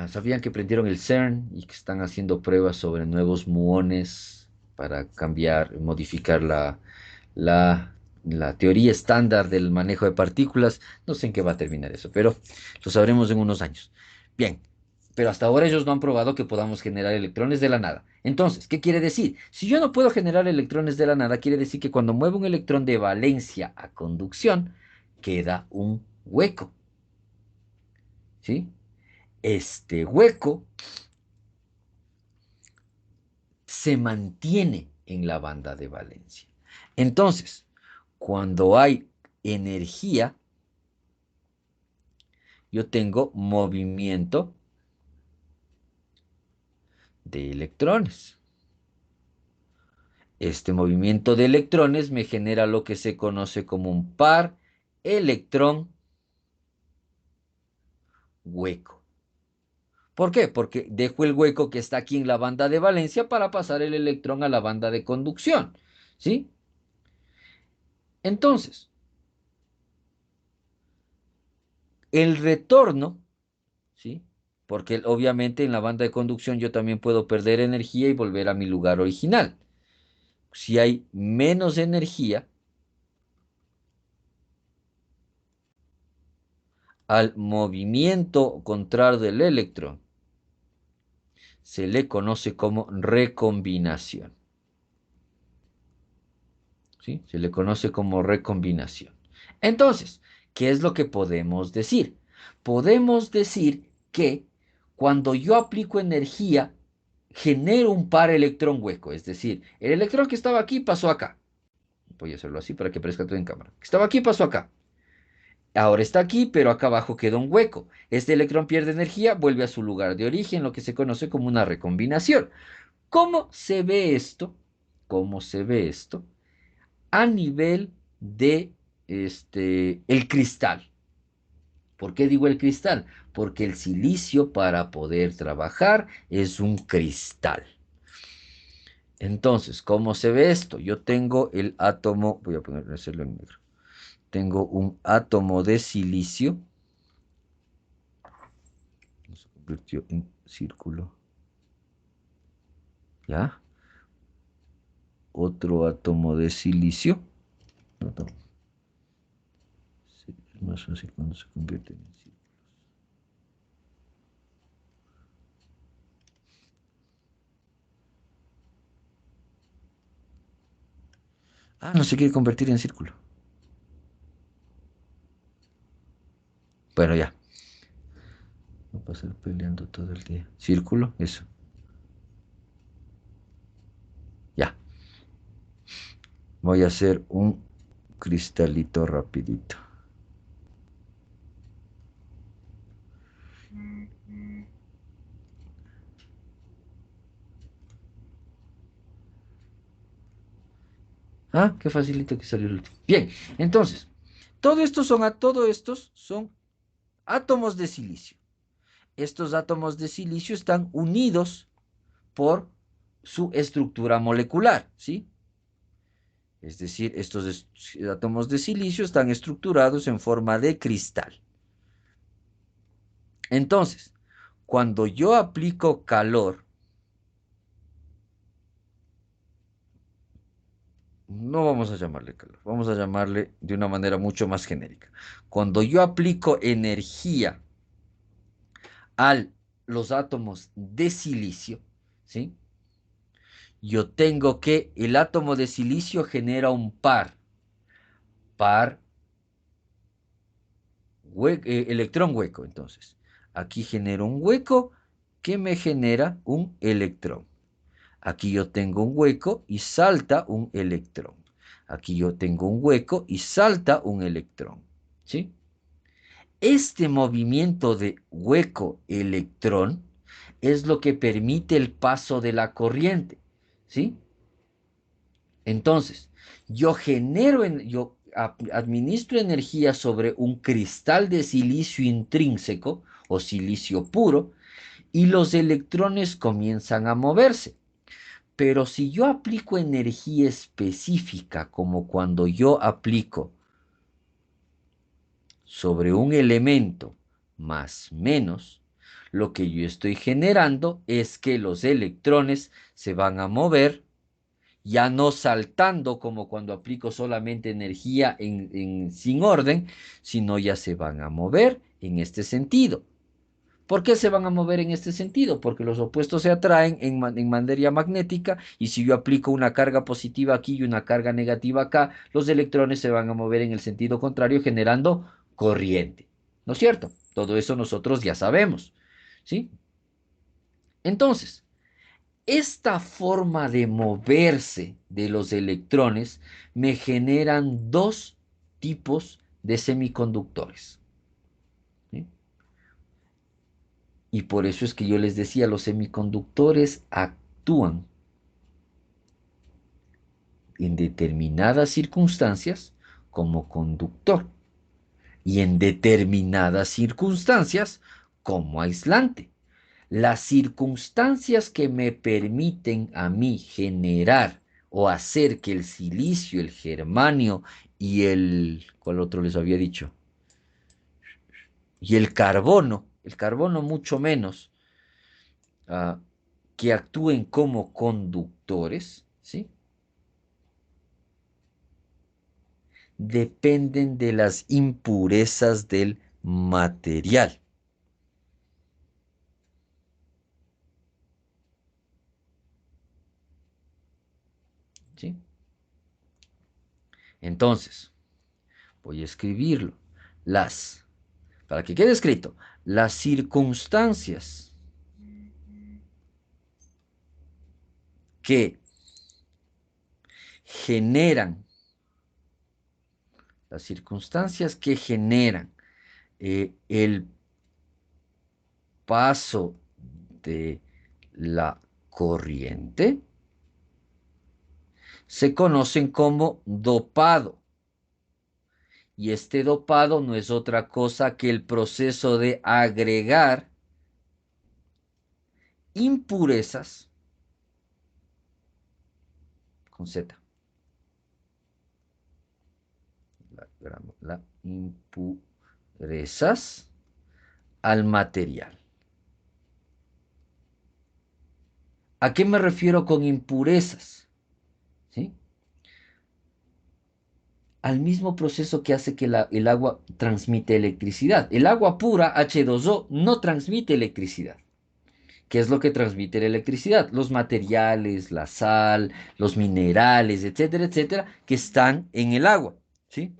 ¿sabían que prendieron el CERN y que están haciendo pruebas sobre nuevos muones para cambiar, modificar la teoría estándar del manejo de partículas? No sé en qué va a terminar eso, pero lo sabremos en unos años. Bien, pero hasta ahora ellos no han probado que podamos generar electrones de la nada. Entonces, ¿qué quiere decir? Si yo no puedo generar electrones de la nada, quiere decir que cuando muevo un electrón de valencia a conducción, queda un hueco. ¿Sí? Este hueco se mantiene en la banda de valencia. Entonces, cuando hay energía, yo tengo movimiento de electrones. Este movimiento de electrones me genera lo que se conoce como un par electrón hueco. ¿Por qué? Porque dejo el hueco que está aquí en la banda de valencia para pasar el electrón a la banda de conducción. ¿Sí? Entonces, el retorno, ¿sí? Porque obviamente en la banda de conducción yo también puedo perder energía y volver a mi lugar original. Si hay menos energía, al movimiento contrario del electrón se le conoce como recombinación. ¿Sí? Se le conoce como recombinación. Entonces, ¿qué es lo que podemos decir? Podemos decir que cuando yo aplico energía, genero un par electrón hueco. Es decir, el electrón que estaba aquí pasó acá. Voy a hacerlo así para que aparezca todo en cámara. Estaba aquí, pasó acá. Ahora está aquí, pero acá abajo queda un hueco. Este electrón pierde energía, vuelve a su lugar de origen, lo que se conoce como una recombinación. ¿Cómo se ve esto? ¿Cómo se ve esto? A nivel de el cristal. ¿Por qué digo el cristal? Porque el silicio para poder trabajar es un cristal. Entonces, ¿cómo se ve esto? Yo tengo el átomo, voy a hacerlo en negro. Tengo un átomo de silicio. Se convirtió en círculo. ¿Ya? Otro átomo de silicio. Es más fácil cuando se convierte en círculo. Ah, no se quiere convertir en círculo. Bueno, ya. Va a pasar peleando todo el día. Círculo, eso. Ya. Voy a hacer un cristalito rapidito. Ah, qué facilito que salió el último. Bien, entonces, todo estos son átomos de silicio. Estos átomos de silicio están unidos por su estructura molecular, ¿sí? Es decir, estos átomos de silicio están estructurados en forma de cristal. Entonces, cuando yo aplico calor, no vamos a llamarle calor, vamos a llamarle de una manera mucho más genérica. Cuando yo aplico energía a los átomos de silicio, ¿sí? Yo tengo que el átomo de silicio genera un par electrón hueco. Entonces, aquí genero un hueco que me genera un electrón. Aquí yo tengo un hueco y salta un electrón. Aquí yo tengo un hueco y salta un electrón. ¿Sí? Este movimiento de hueco-electrón es lo que permite el paso de la corriente. ¿Sí? Entonces, yo administro energía sobre un cristal de silicio intrínseco o silicio puro y los electrones comienzan a moverse. Pero si yo aplico energía específica, como cuando yo aplico sobre un elemento más menos, lo que yo estoy generando es que los electrones se van a mover, ya no saltando como cuando aplico solamente energía sin orden, sino ya se van a mover en este sentido. ¿Por qué se van a mover en este sentido? Porque los opuestos se atraen en materia magnética y si yo aplico una carga positiva aquí y una carga negativa acá, los electrones se van a mover en el sentido contrario generando corriente. ¿No es cierto? Todo eso nosotros ya sabemos. ¿Sí? Entonces, esta forma de moverse de los electrones me generan dos tipos de semiconductores. ¿Sí? Y por eso es que yo les decía, los semiconductores actúan en determinadas circunstancias como conductor y en determinadas circunstancias como aislante. Las circunstancias que me permiten a mí generar o hacer que el silicio, el germanio y ¿cuál otro les había dicho? Y el carbono mucho menos, ah, que actúen como conductores, ¿sí? Dependen de las impurezas del material. ¿Sí? Entonces, voy a escribirlo. Para que quede escrito, las circunstancias que generan, las circunstancias que generan el paso de la corriente se conocen como dopado. Y este dopado no es otra cosa que el proceso de agregar impurezas con Z. La impurezas al material. ¿A qué me refiero con impurezas? ¿Sí? Al mismo proceso que hace que el agua transmite electricidad. El agua pura, H2O, no transmite electricidad. ¿Qué es lo que transmite la electricidad? Los materiales, la sal, los minerales, etcétera, etcétera, que están en el agua. ¿Sí?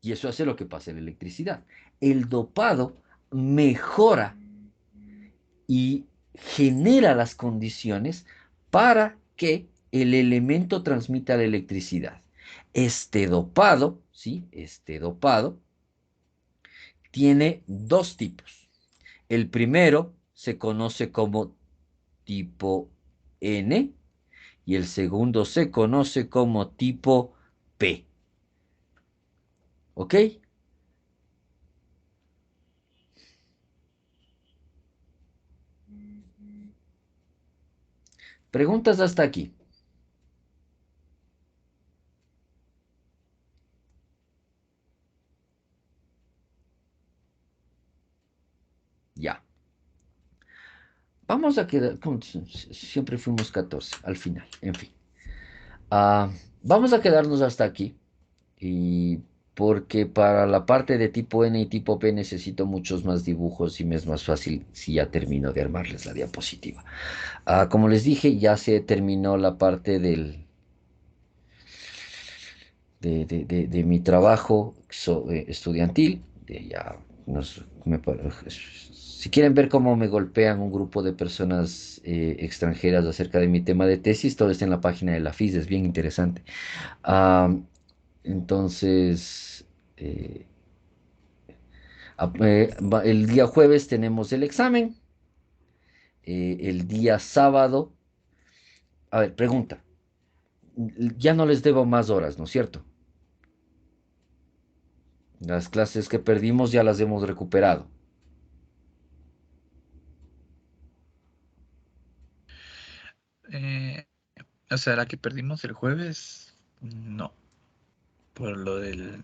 Y eso hace lo que pasa en la electricidad. El dopado mejora y genera las condiciones para que el elemento transmita la electricidad. Este dopado, ¿sí? Este dopado tiene dos tipos. El primero se conoce como tipo N y el segundo se conoce como tipo P. ¿Ok? Preguntas hasta aquí. Ya. Vamos a quedar, siempre fuimos 14 al final, en fin. Vamos a quedarnos hasta aquí. Y porque para la parte de tipo N y tipo P necesito muchos más dibujos y me es más fácil si ya termino de armarles la diapositiva. Como les dije, ya se terminó la parte de mi trabajo estudiantil. Si quieren ver cómo me golpean un grupo de personas extranjeras acerca de mi tema de tesis, todo está en la página de la FIS, es bien interesante. Ah, entonces, eh, el día jueves tenemos el examen. El día sábado, a ver, pregunta. Ya no les debo más horas, ¿no es cierto? Las clases que perdimos ya las hemos recuperado. Eh, o sea, la que perdimos el jueves, no. Por lo del.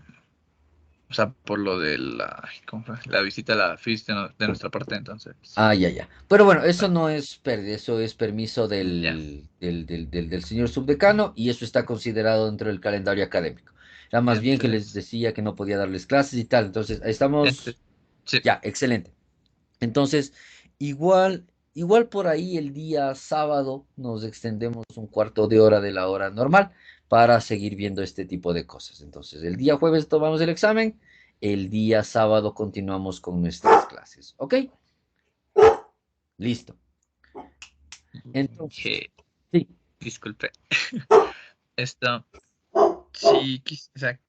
O sea, por lo de la, ¿cómo fue? La visita a la FIS de nuestra parte, entonces. Ya. Pero bueno, eso Bueno, no es pérdida, eso es permiso ya. del señor subdecano y eso está considerado dentro del calendario académico. Era más bien que les Entonces, decía que no podía darles clases y tal. Entonces, estamos. sí. Ya, excelente. Entonces, igual por ahí el día sábado nos extendemos un cuarto de hora de la hora normal para seguir viendo este tipo de cosas. Entonces, el día jueves tomamos el examen, el día sábado continuamos con nuestras clases. ¿Ok? Listo. Entonces, Que, sí. disculpe. Esto, sí, o sea,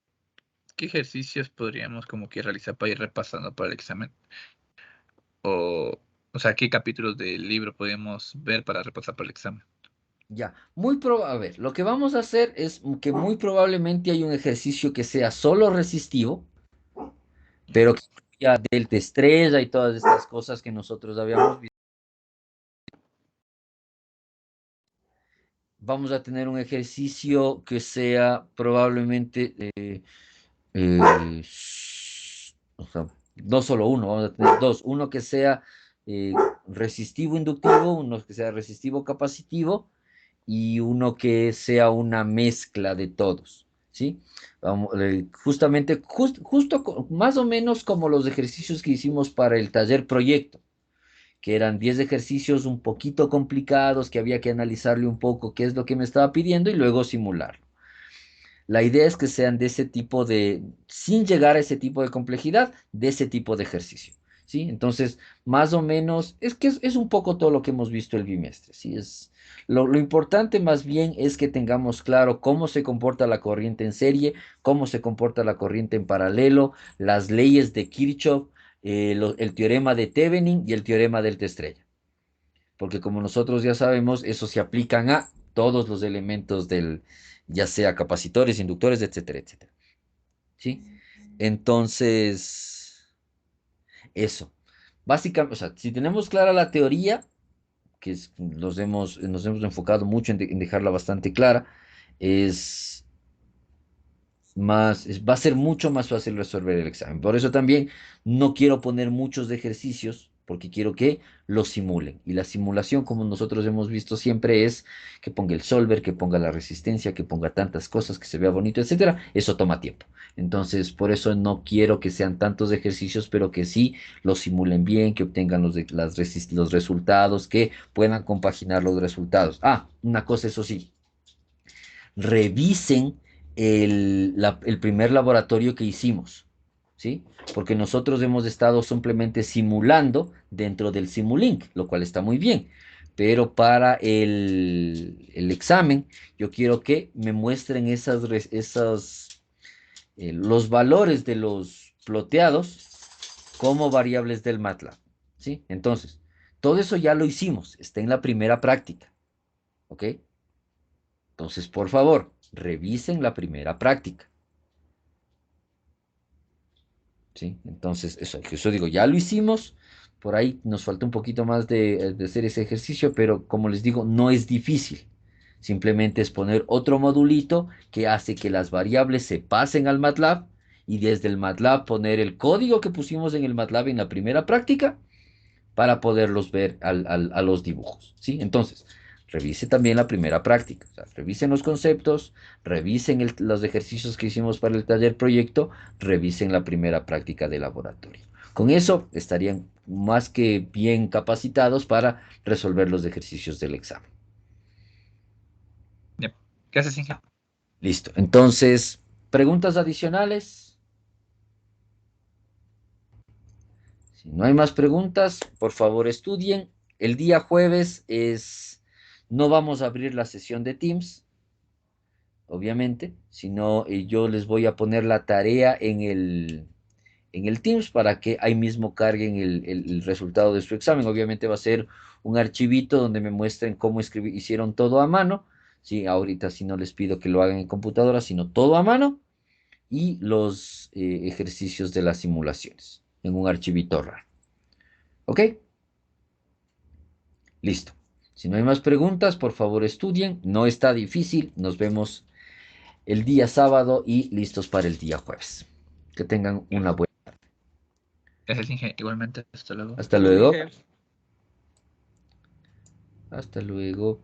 ¿qué ejercicios podríamos como que realizar para ir repasando para el examen? O sea, ¿qué capítulos del libro podemos ver para repasar para el examen? Ya, a ver, lo que vamos a hacer es que muy probablemente hay un ejercicio que sea solo resistivo, pero que ya del de estrella y todas estas cosas que nosotros habíamos visto. Vamos a tener un ejercicio que sea probablemente, eh, o sea, no solo uno, vamos a tener dos, uno que sea eh, resistivo inductivo, uno que sea resistivo capacitivo y uno que sea una mezcla de todos, ¿sí? Justamente, más o menos como los ejercicios que hicimos para el taller proyecto, que eran 10 ejercicios un poquito complicados, que había que analizarle un poco qué es lo que me estaba pidiendo y luego simularlo. La idea es que sean de ese tipo de, sin llegar a ese tipo de complejidad, de ese tipo de ejercicio. ¿Sí? Entonces, más o menos, es que es un poco todo lo que hemos visto el bimestre. ¿Sí? Lo importante más bien es que tengamos claro cómo se comporta la corriente en serie, cómo se comporta la corriente en paralelo, las leyes de Kirchhoff, el teorema de Thevenin y el teorema del estrella. Porque como nosotros ya sabemos, eso se aplican a todos los elementos del, ya sea capacitores, inductores, etcétera, etcétera. ¿Sí? Entonces, eso. Básicamente, o sea, si tenemos clara la teoría, que nos hemos enfocado mucho en dejarla bastante clara, es va a ser mucho más fácil resolver el examen. Por eso también no quiero poner muchos ejercicios, porque quiero que los simulen. Y la simulación, como nosotros hemos visto siempre, es que ponga el solver, que ponga la resistencia, que ponga tantas cosas, que se vea bonito, etcétera. Eso toma tiempo. Entonces, por eso no quiero que sean tantos ejercicios, pero que sí los simulen bien, que obtengan los resultados, que puedan compaginar los resultados. Ah, una cosa, eso sí, revisen el primer laboratorio que hicimos, ¿sí? Porque nosotros hemos estado simplemente simulando dentro del Simulink, lo cual está muy bien. Pero para el examen, yo quiero que me muestren los valores de los ploteados como variables del MATLAB, ¿sí? Entonces, todo eso ya lo hicimos, está en la primera práctica, ¿ok? Entonces, por favor, revisen la primera práctica. ¿Sí? Entonces, eso digo, ya lo hicimos. Por ahí nos falta un poquito más de hacer ese ejercicio, pero como les digo, no es difícil. Simplemente es poner otro modulito que hace que las variables se pasen al MATLAB y desde el MATLAB poner el código que pusimos en el MATLAB en la primera práctica para poderlos ver a los dibujos, ¿sí? Entonces, revise también la primera práctica, o sea, revisen los conceptos, revisen los ejercicios que hicimos para el taller proyecto, revisen la primera práctica de laboratorio. Con eso estarían más que bien capacitados para resolver los ejercicios del examen. Yep. ¿Qué haces, Inge? Listo. Entonces, preguntas adicionales. Si no hay más preguntas, por favor estudien. El día jueves no vamos a abrir la sesión de Teams, obviamente, sino yo les voy a poner la tarea en el Teams para que ahí mismo carguen el resultado de su examen. Obviamente va a ser un archivito donde me muestren cómo hicieron todo a mano. Sí, ahorita sí no les pido que lo hagan en computadora, sino todo a mano y los ejercicios de las simulaciones en un archivito RAR. ¿Ok? Listo. Si no hay más preguntas, por favor estudien. No está difícil. Nos vemos el día sábado y listos para el día jueves. Que tengan una buena. Gracias, Inge. Igualmente, hasta luego. Hasta Gracias, luego. Inge. Hasta luego.